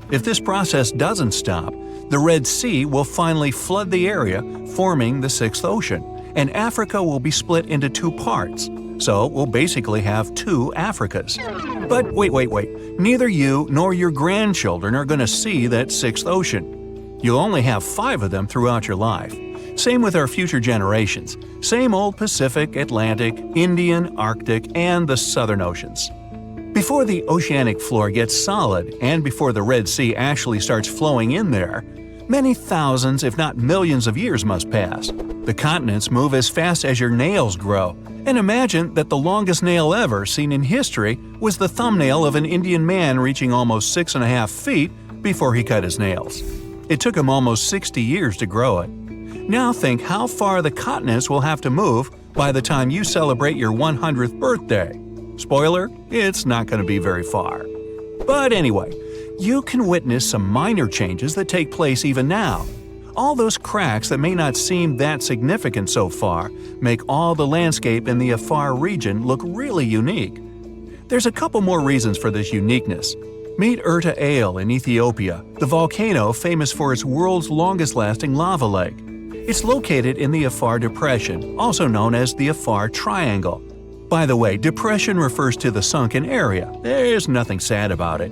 If this process doesn't stop, the Red Sea will finally flood the area, forming the sixth ocean, and Africa will be split into two parts. So we'll basically have two Africas. But wait. Neither you nor your grandchildren are going to see that sixth ocean. You'll only have 5 of them throughout your life. Same with our future generations. Same old Pacific, Atlantic, Indian, Arctic, and the Southern Oceans. Before the oceanic floor gets solid, and before the Red Sea actually starts flowing in there, many thousands, if not millions of years must pass. The continents move as fast as your nails grow. And imagine that the longest nail ever seen in history was the thumbnail of an Indian man reaching almost 6.5 feet before he cut his nails. It took him almost 60 years to grow it. Now think how far the continents will have to move by the time you celebrate your 100th birthday. Spoiler, it's not going to be very far. But anyway, you can witness some minor changes that take place even now. All those cracks that may not seem that significant so far make all the landscape in the Afar region look really unique. There's a couple more reasons for this uniqueness. Meet Erta Ale in Ethiopia, the volcano famous for its world's longest-lasting lava lake. It's located in the Afar Depression, also known as the Afar Triangle. By the way, depression refers to the sunken area. There's nothing sad about it.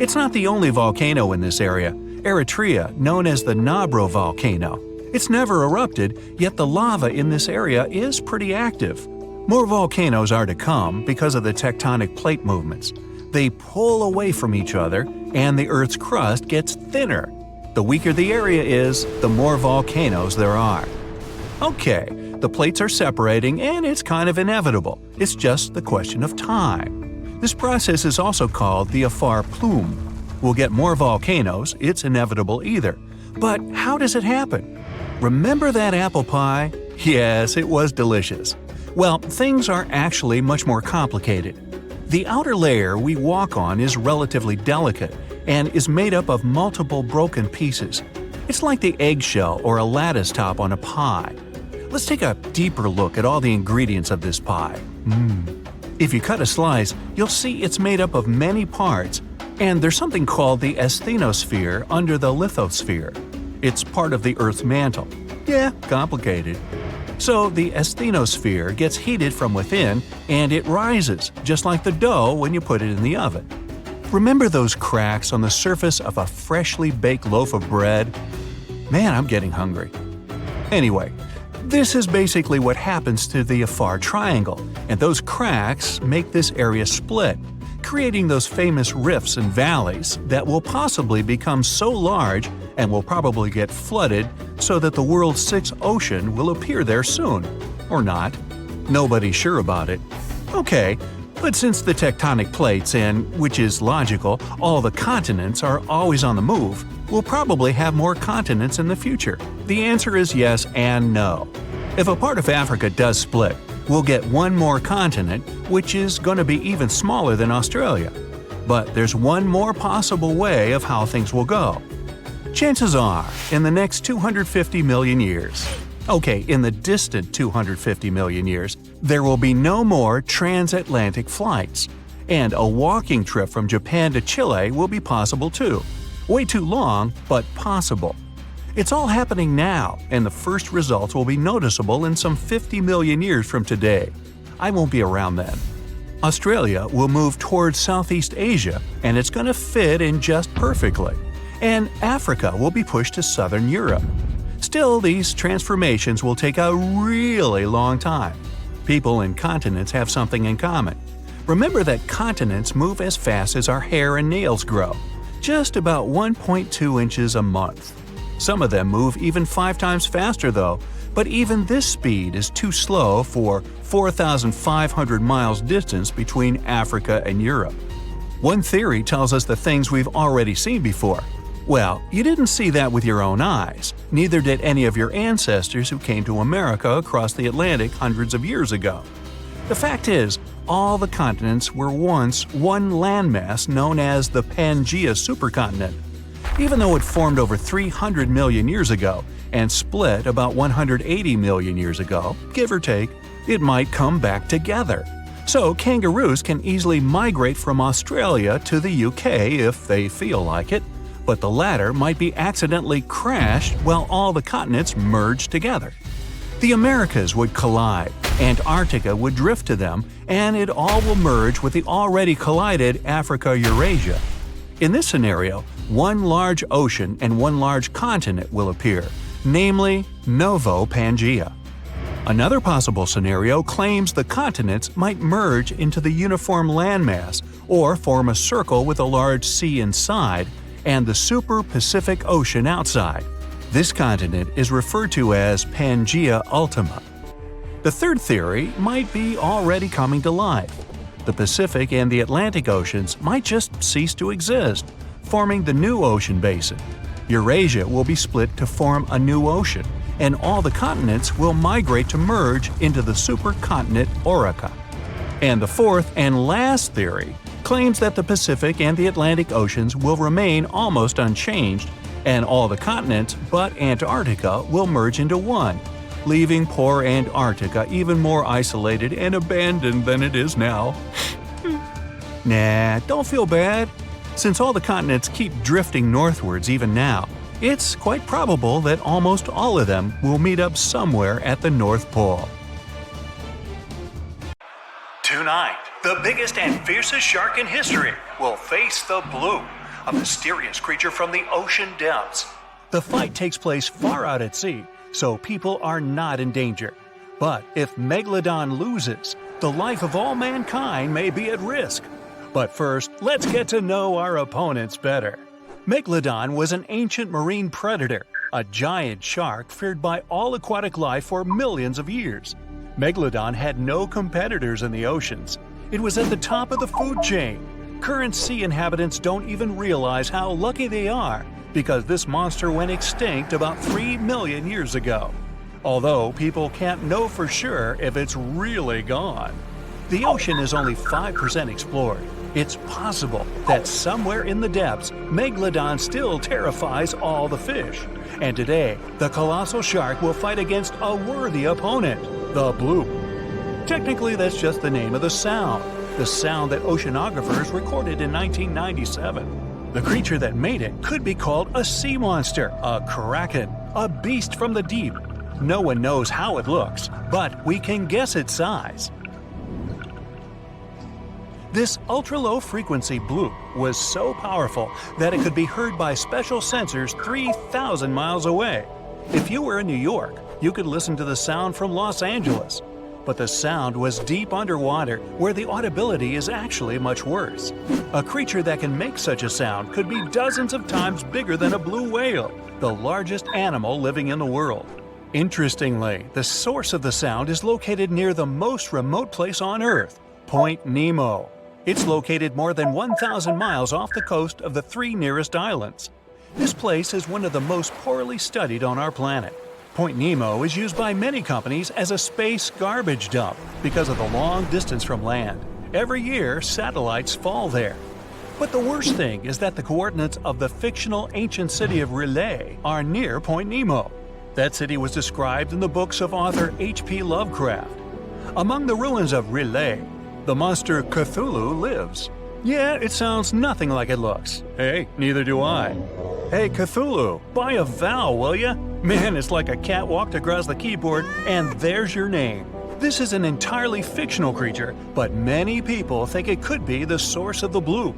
It's not the only volcano in this area. Eritrea, known as the Nabro volcano. It's never erupted, yet the lava in this area is pretty active. More volcanoes are to come because of the tectonic plate movements. They pull away from each other, and the Earth's crust gets thinner. The weaker the area is, the more volcanoes there are. Okay, the plates are separating, and it's kind of inevitable. It's just the question of time. This process is also called the Afar plume. We'll get more volcanoes, it's inevitable either. But how does it happen? Remember that apple pie? Yes, it was delicious. Well, things are actually much more complicated. The outer layer we walk on is relatively delicate and is made up of multiple broken pieces. It's like the eggshell or a lattice top on a pie. Let's take a deeper look at all the ingredients of this pie. If you cut a slice, you'll see it's made up of many parts, and there's something called the asthenosphere under the lithosphere. It's part of the Earth's mantle. Yeah, complicated. So the asthenosphere gets heated from within, and it rises, just like the dough when you put it in the oven. Remember those cracks on the surface of a freshly baked loaf of bread? Man, I'm getting hungry. Anyway, this is basically what happens to the Afar triangle, and those cracks make this area split, creating those famous rifts and valleys that will possibly become so large and will probably get flooded so that the world's sixth ocean will appear there soon. Or not. Nobody's sure about it. Okay, but since the tectonic plates and, which is logical, all the continents are always on the move, we'll probably have more continents in the future. The answer is yes and no. If a part of Africa does split, we'll get one more continent, which is going to be even smaller than Australia. But there's one more possible way of how things will go. Chances are, in the next 250 million years, in the distant 250 million years, there will be no more transatlantic flights. And a walking trip from Japan to Chile will be possible too. Way too long, but possible. It's all happening now, and the first results will be noticeable in some 50 million years from today. I won't be around then. Australia will move towards Southeast Asia, and it's going to fit in just perfectly. And Africa will be pushed to southern Europe. Still, these transformations will take a really long time. People and continents have something in common. Remember that continents move as fast as our hair and nails grow, just about 1.2 inches a month. Some of them move even 5 times faster though, but even this speed is too slow for 4,500 miles distance between Africa and Europe. One theory tells us the things we've already seen before. Well, you didn't see that with your own eyes, neither did any of your ancestors who came to America across the Atlantic hundreds of years ago. The fact is, all the continents were once one landmass known as the Pangaea supercontinent. Even though it formed over 300 million years ago and split about 180 million years ago, give or take, it might come back together. So kangaroos can easily migrate from Australia to the UK if they feel like it, but the latter might be accidentally crashed while all the continents merge together. The Americas would collide, Antarctica would drift to them, and it all will merge with the already collided Africa-Eurasia. In this scenario, one large ocean and one large continent will appear, namely Novo Pangaea. Another possible scenario claims the continents might merge into the uniform landmass or form a circle with a large sea inside and the super Pacific Ocean outside. This continent is referred to as Pangaea Ultima. The third theory might be already coming to life. The Pacific and the Atlantic Oceans might just cease to exist, forming the new ocean basin. Eurasia will be split to form a new ocean, and all the continents will migrate to merge into the supercontinent Orica. And the fourth and last theory claims that the Pacific and the Atlantic Oceans will remain almost unchanged, and all the continents but Antarctica will merge into one, leaving poor Antarctica even more isolated and abandoned than it is now. Nah, don't feel bad. Since all the continents keep drifting northwards even now, it's quite probable that almost all of them will meet up somewhere at the North Pole. Tonight, the biggest and fiercest shark in history will face the Blue, a mysterious creature from the ocean depths. The fight takes place far out at sea, so people are not in danger. But if Megalodon loses, the life of all mankind may be at risk. But first, let's get to know our opponents better. Megalodon was an ancient marine predator, a giant shark feared by all aquatic life for millions of years. Megalodon had no competitors in the oceans. It was at the top of the food chain. Current sea inhabitants don't even realize how lucky they are because this monster went extinct about 3 million years ago. Although people can't know for sure if it's really gone. The ocean is only 5% explored. It's possible that somewhere in the depths, Megalodon still terrifies all the fish. And today, the colossal shark will fight against a worthy opponent, the bloop. Technically, that's just the name of the sound that oceanographers recorded in 1997. The creature that made it could be called a sea monster, a kraken, a beast from the deep. No one knows how it looks, but we can guess its size. This ultra-low frequency bloop was so powerful that it could be heard by special sensors 3,000 miles away. If you were in New York, you could listen to the sound from Los Angeles. But the sound was deep underwater, where the audibility is actually much worse. A creature that can make such a sound could be dozens of times bigger than a blue whale, the largest animal living in the world. Interestingly, the source of the sound is located near the most remote place on Earth, Point Nemo. It's located more than 1,000 miles off the coast of the 3 nearest islands. This place is one of the most poorly studied on our planet. Point Nemo is used by many companies as a space garbage dump because of the long distance from land. Every year, satellites fall there. But the worst thing is that the coordinates of the fictional ancient city of R'lyeh are near Point Nemo. That city was described in the books of author H.P. Lovecraft. Among the ruins of R'lyeh, the monster Cthulhu lives. Yeah, it sounds nothing like it looks. Hey, neither do I. Hey Cthulhu, buy a vowel, will ya? Man, it's like a cat walked across the keyboard and there's your name. This is an entirely fictional creature, but many people think it could be the source of the bloop.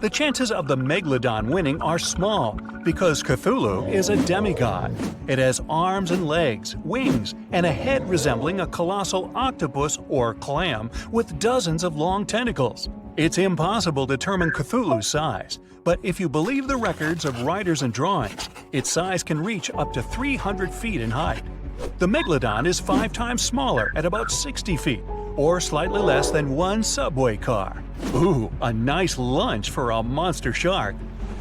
The chances of the Megalodon winning are small because Cthulhu is a demigod. It has arms and legs, wings, and a head resembling a colossal octopus or clam with dozens of long tentacles. It's impossible to determine Cthulhu's size, but if you believe the records of writers and drawings, its size can reach up to 300 feet in height. The Megalodon is 5 times smaller at about 60 feet, or slightly less than one subway car. Ooh, a nice lunch for a monster shark.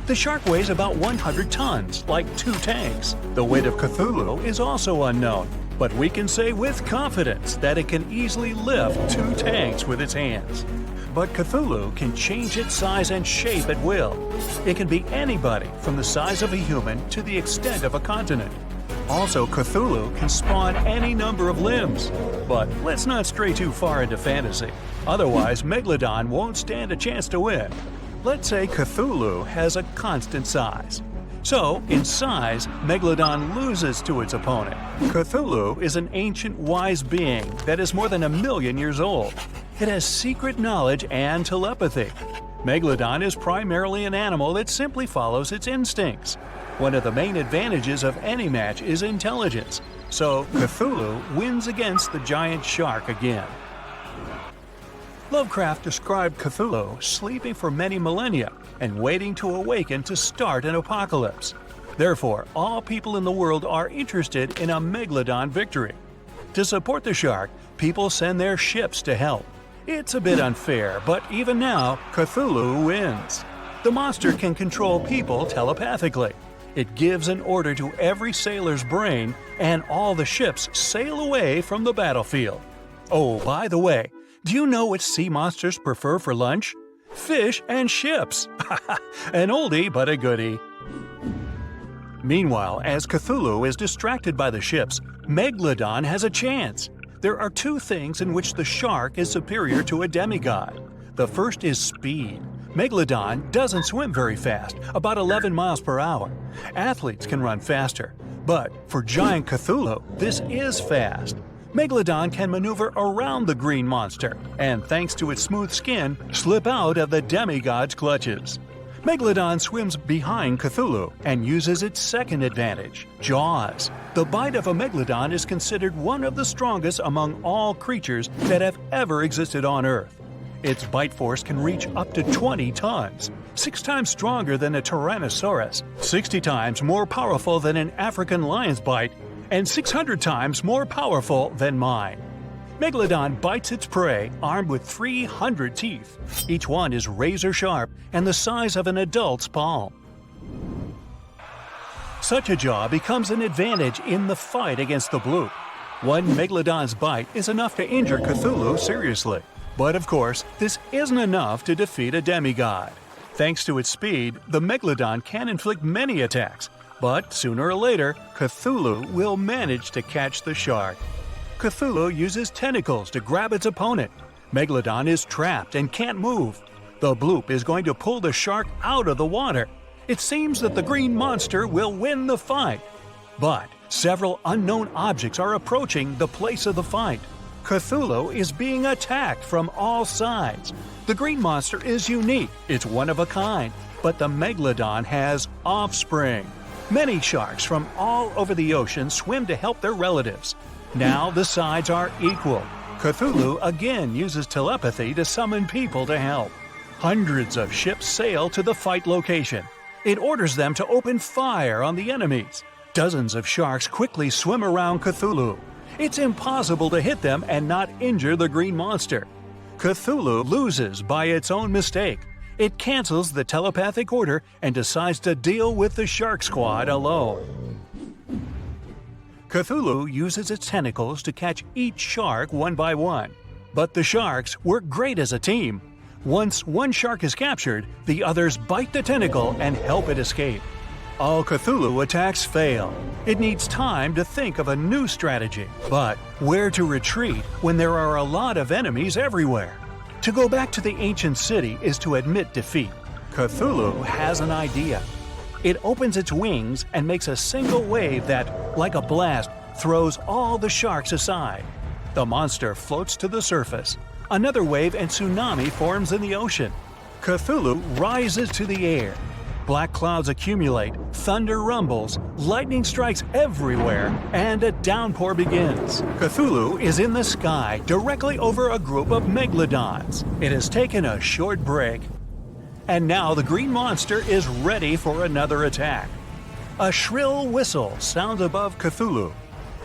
The shark weighs about 100 tons, like 2 tanks. The weight of Cthulhu is also unknown, but we can say with confidence that it can easily lift 2 tanks with its hands. But Cthulhu can change its size and shape at will. It can be anybody from the size of a human to the extent of a continent. Also, Cthulhu can spawn any number of limbs. But let's not stray too far into fantasy. Otherwise, Megalodon won't stand a chance to win. Let's say Cthulhu has a constant size. So, in size, Megalodon loses to its opponent. Cthulhu is an ancient wise being that is more than 1 million years old. It has secret knowledge and telepathy. Megalodon is primarily an animal that simply follows its instincts. One of the main advantages of any match is intelligence, so Cthulhu wins against the giant shark again. Lovecraft described Cthulhu sleeping for many millennia and waiting to awaken to start an apocalypse. Therefore, all people in the world are interested in a Megalodon victory. To support the shark, people send their ships to help. It's a bit unfair, but even now, Cthulhu wins. The monster can control people telepathically. It gives an order to every sailor's brain, and all the ships sail away from the battlefield. Oh, by the way, do you know what sea monsters prefer for lunch? Fish and ships! An oldie but a goodie. Meanwhile, as Cthulhu is distracted by the ships, Megalodon has a chance. There are 2 things in which the shark is superior to a demigod. The first is speed. Megalodon doesn't swim very fast, about 11 miles per hour. Athletes can run faster. But for giant Cthulhu, this is fast. Megalodon can maneuver around the green monster, and thanks to its smooth skin, slip out of the demigod's clutches. Megalodon swims behind Cthulhu and uses its second advantage, jaws. The bite of a Megalodon is considered one of the strongest among all creatures that have ever existed on Earth. Its bite force can reach up to 20 tons, 6 times stronger than a Tyrannosaurus, 60 times more powerful than an African lion's bite, and 600 times more powerful than mine. Megalodon bites its prey armed with 300 teeth. Each one is razor sharp and the size of an adult's palm. Such a jaw becomes an advantage in the fight against the bloop. One megalodon's bite is enough to injure Cthulhu seriously. But of course, this isn't enough to defeat a demigod. Thanks to its speed, the megalodon can inflict many attacks, but sooner or later, Cthulhu will manage to catch the shark. Cthulhu uses tentacles to grab its opponent. Megalodon is trapped and can't move. The bloop is going to pull the shark out of the water. It seems that the green monster will win the fight. But several unknown objects are approaching the place of the fight. Cthulhu is being attacked from all sides. The green monster is unique, it's one of a kind, but the megalodon has offspring. Many sharks from all over the ocean swim to help their relatives. Now the sides are equal. Cthulhu again uses telepathy to summon people to help. Hundreds of ships sail to the fight location. It orders them to open fire on the enemies. Dozens of sharks quickly swim around Cthulhu. It's impossible to hit them and not injure the green monster. Cthulhu loses by its own mistake. It cancels the telepathic order and decides to deal with the shark squad alone. Cthulhu uses its tentacles to catch each shark one by one. But the sharks work great as a team. Once one shark is captured, the others bite the tentacle and help it escape. All Cthulhu attacks fail. It needs time to think of a new strategy. But where to retreat when there are a lot of enemies everywhere? To go back to the ancient city is to admit defeat. Cthulhu has an idea. It opens its wings and makes a single wave that, like a blast, throws all the sharks aside. The monster floats to the surface. Another wave and tsunami forms in the ocean. Cthulhu rises to the air. Black clouds accumulate, thunder rumbles, lightning strikes everywhere, and a downpour begins. Cthulhu is in the sky, directly over a group of megalodons. It has taken a short break. And now the green monster is ready for another attack. A shrill whistle sounds above Cthulhu.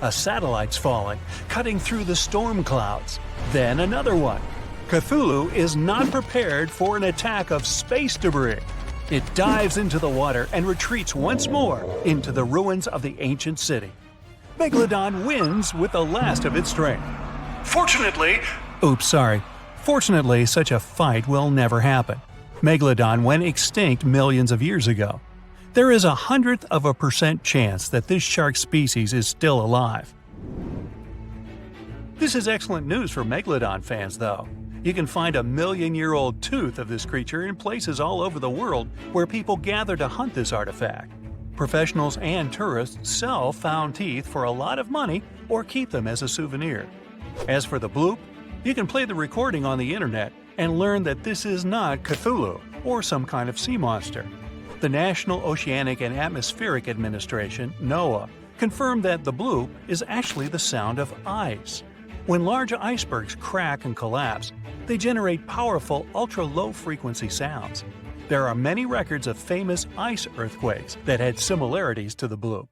A satellite's falling, cutting through the storm clouds. Then another one. Cthulhu is not prepared for an attack of space debris. It dives into the water and retreats once more into the ruins of the ancient city. Megalodon wins with the last of its strength. Fortunately, such a fight will never happen. Megalodon went extinct millions of years ago. There is 0.01% chance that this shark species is still alive. This is excellent news for Megalodon fans, though. You can find a million-year-old tooth of this creature in places all over the world where people gather to hunt this artifact. Professionals and tourists sell found teeth for a lot of money or keep them as a souvenir. As for the bloop, you can play the recording on the internet and learn that this is not Cthulhu or some kind of sea monster. The National Oceanic and Atmospheric Administration, NOAA, confirmed that the bloop is actually the sound of ice. When large icebergs crack and collapse, they generate powerful ultra-low-frequency sounds. There are many records of famous ice earthquakes that had similarities to the bloop.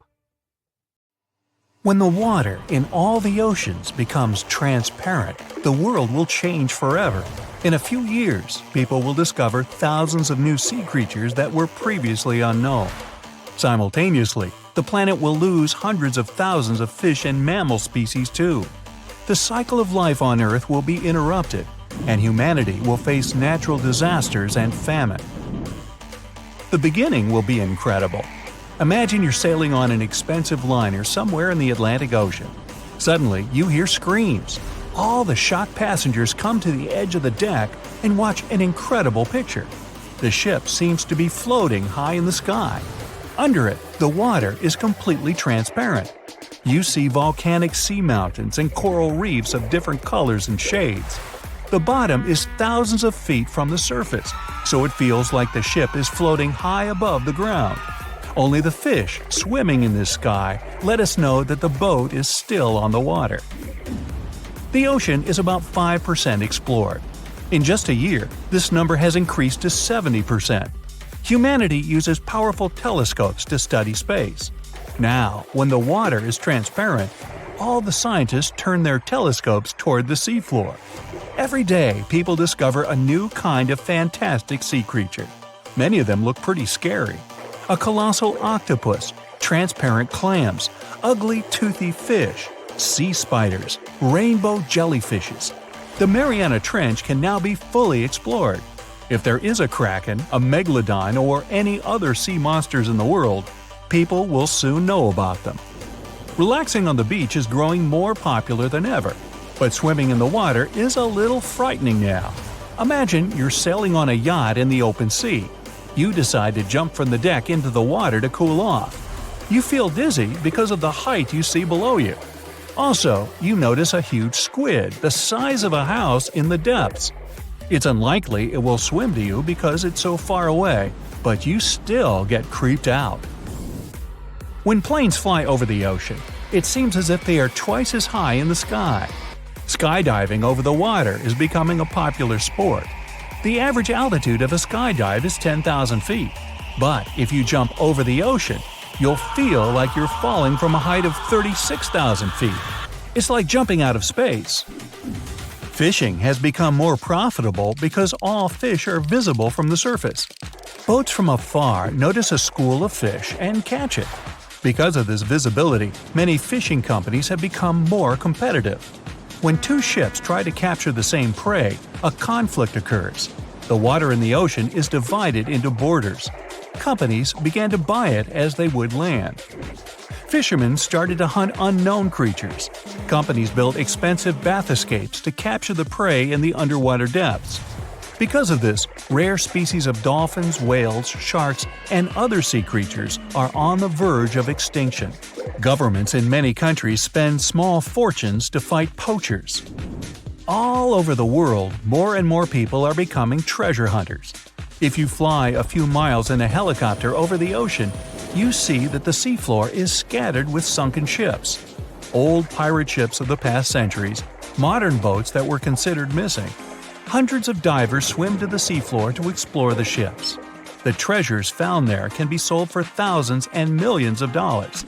When the water in all the oceans becomes transparent, the world will change forever. In a few years, people will discover thousands of new sea creatures that were previously unknown. Simultaneously, the planet will lose hundreds of thousands of fish and mammal species too. The cycle of life on Earth will be interrupted, and humanity will face natural disasters and famine. The beginning will be incredible. Imagine you're sailing on an expensive liner somewhere in the Atlantic Ocean. Suddenly, you hear screams. All the shocked passengers come to the edge of the deck and watch an incredible picture. The ship seems to be floating high in the sky. Under it, the water is completely transparent. You see volcanic sea mountains and coral reefs of different colors and shades. The bottom is thousands of feet from the surface, so it feels like the ship is floating high above the ground. Only the fish swimming in this sky let us know that the boat is still on the water. The ocean is about 5% explored. In just a year, this number has increased to 70%. Humanity uses powerful telescopes to study space. Now, when the water is transparent, all the scientists turn their telescopes toward the seafloor. Every day, people discover a new kind of fantastic sea creature. Many of them look pretty scary. A colossal octopus, transparent clams, ugly toothy fish, sea spiders, rainbow jellyfishes. The Mariana Trench can now be fully explored. If there is a kraken, a megalodon, or any other sea monsters in the world, people will soon know about them. Relaxing on the beach is growing more popular than ever, but swimming in the water is a little frightening now. Imagine you're sailing on a yacht in the open sea. You decide to jump from the deck into the water to cool off. You feel dizzy because of the height you see below you. Also, you notice a huge squid the size of a house in the depths. It's unlikely it will swim to you because it's so far away, but you still get creeped out. When planes fly over the ocean, it seems as if they are twice as high in the sky. Skydiving over the water is becoming a popular sport. The average altitude of a skydive is 10,000 feet, but if you jump over the ocean, you'll feel like you're falling from a height of 36,000 feet. It's like jumping out of space. Fishing has become more profitable because all fish are visible from the surface. Boats from afar notice a school of fish and catch it. Because of this visibility, many fishing companies have become more competitive. When two ships try to capture the same prey, a conflict occurs. The water in the ocean is divided into borders. Companies began to buy it as they would land. Fishermen started to hunt unknown creatures. Companies built expensive bathyscapes to capture the prey in the underwater depths. Because of this, rare species of dolphins, whales, sharks, and other sea creatures are on the verge of extinction. Governments in many countries spend small fortunes to fight poachers. All over the world, more and more people are becoming treasure hunters. If you fly a few miles in a helicopter over the ocean, you see that the seafloor is scattered with sunken ships. Old pirate ships of the past centuries, modern boats that were considered missing. Hundreds of divers swim to the seafloor to explore the ships. The treasures found there can be sold for thousands and millions of dollars.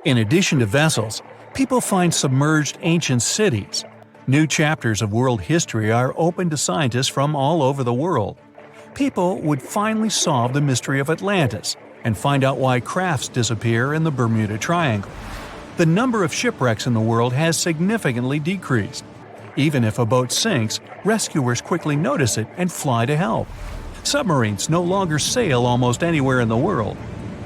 In addition to vessels, people find submerged ancient cities. New chapters of world history are open to scientists from all over the world. People would finally solve the mystery of Atlantis and find out why crafts disappear in the Bermuda Triangle. The number of shipwrecks in the world has significantly decreased. Even if a boat sinks, rescuers quickly notice it and fly to help. Submarines no longer sail almost anywhere in the world.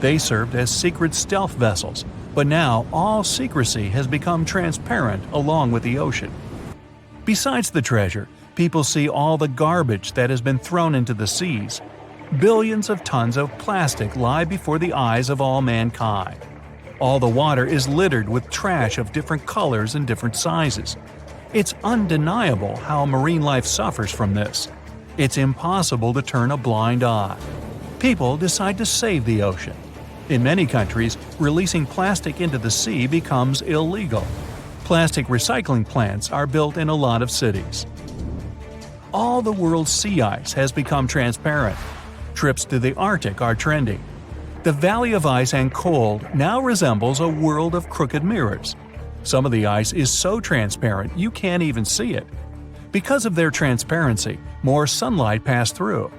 They served as secret stealth vessels, but now all secrecy has become transparent along with the ocean. Besides the treasure, people see all the garbage that has been thrown into the seas. Billions of tons of plastic lie before the eyes of all mankind. All the water is littered with trash of different colors and different sizes. It's undeniable how marine life suffers from this. It's impossible to turn a blind eye. People decide to save the ocean. In many countries, releasing plastic into the sea becomes illegal. Plastic recycling plants are built in a lot of cities. All the world's sea ice has become transparent. Trips to the Arctic are trending. The Valley of Ice and Cold now resembles a world of crooked mirrors. Some of the ice is so transparent you can't even see it. Because of their transparency, more sunlight passes through.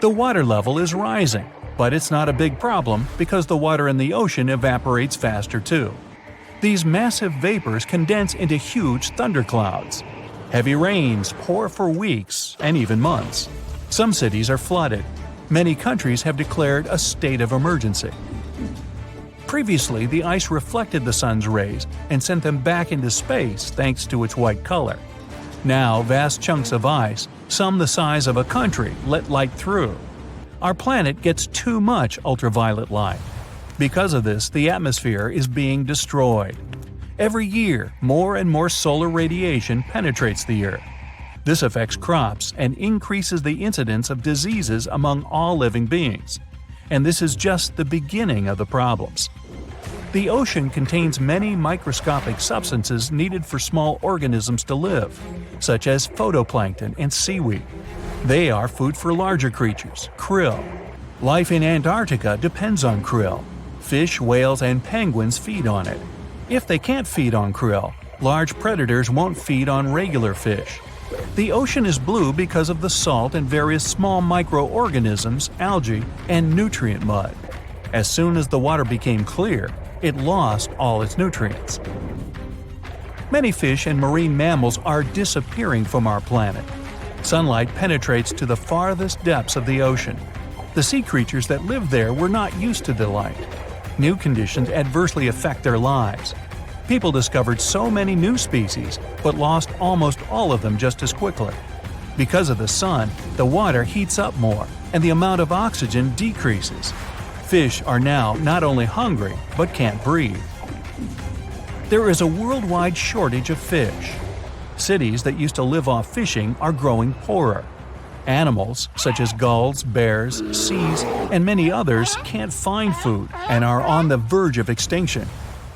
The water level is rising, but it's not a big problem because the water in the ocean evaporates faster too. These massive vapors condense into huge thunderclouds. Heavy rains pour for weeks and even months. Some cities are flooded. Many countries have declared a state of emergency. Previously, the ice reflected the sun's rays and sent them back into space thanks to its white color. Now, vast chunks of ice, some the size of a country, let light through. Our planet gets too much ultraviolet light. Because of this, the atmosphere is being destroyed. Every year, more and more solar radiation penetrates the Earth. This affects crops and increases the incidence of diseases among all living beings. And this is just the beginning of the problems. The ocean contains many microscopic substances needed for small organisms to live, such as phytoplankton and seaweed. They are food for larger creatures, krill. Life in Antarctica depends on krill. Fish, whales, and penguins feed on it. If they can't feed on krill, large predators won't feed on regular fish. The ocean is blue because of the salt and various small microorganisms, algae, and nutrient mud. As soon as the water became clear, it lost all its nutrients. Many fish and marine mammals are disappearing from our planet. Sunlight penetrates to the farthest depths of the ocean. The sea creatures that lived there were not used to the light. New conditions adversely affect their lives. People discovered so many new species, but lost almost all of them just as quickly. Because of the sun, the water heats up more, and the amount of oxygen decreases. Fish are now not only hungry, but can't breathe. There is a worldwide shortage of fish. Cities that used to live off fishing are growing poorer. Animals, such as gulls, bears, seals, and many others, can't find food and are on the verge of extinction.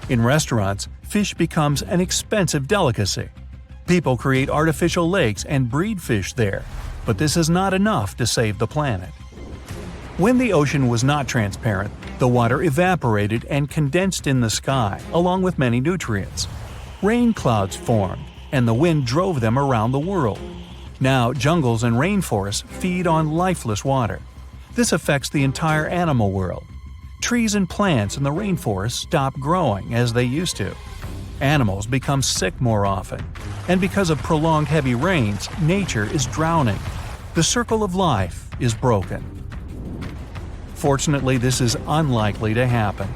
In restaurants, fish becomes an expensive delicacy. People create artificial lakes and breed fish there, but this is not enough to save the planet. When the ocean was not transparent, the water evaporated and condensed in the sky, along with many nutrients. Rain clouds formed, and the wind drove them around the world. Now, jungles and rainforests feed on lifeless water. This affects the entire animal world. Trees and plants in the rainforest stop growing as they used to. Animals become sick more often, and because of prolonged heavy rains, nature is drowning. The circle of life is broken. Fortunately, this is unlikely to happen.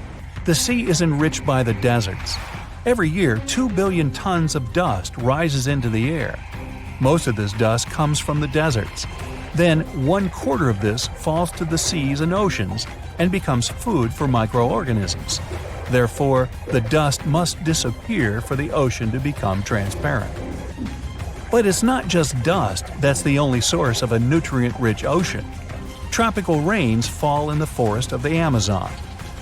The sea is enriched by the deserts. Every year, 2 billion tons of dust rises into the air. Most of this dust comes from the deserts. Then, 1/4 of this falls to the seas and oceans and becomes food for microorganisms. Therefore, the dust must disappear for the ocean to become transparent. But it's not just dust that's the only source of a nutrient-rich ocean. Tropical rains fall in the forest of the Amazon.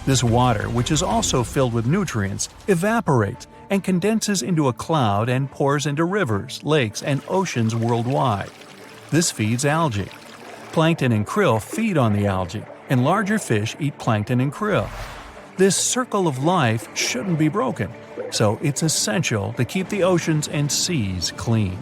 This water, which is also filled with nutrients, evaporates and condenses into a cloud and pours into rivers, lakes, and oceans worldwide. This feeds algae. Plankton and krill feed on the algae, and larger fish eat plankton and krill. This circle of life shouldn't be broken, so it's essential to keep the oceans and seas clean.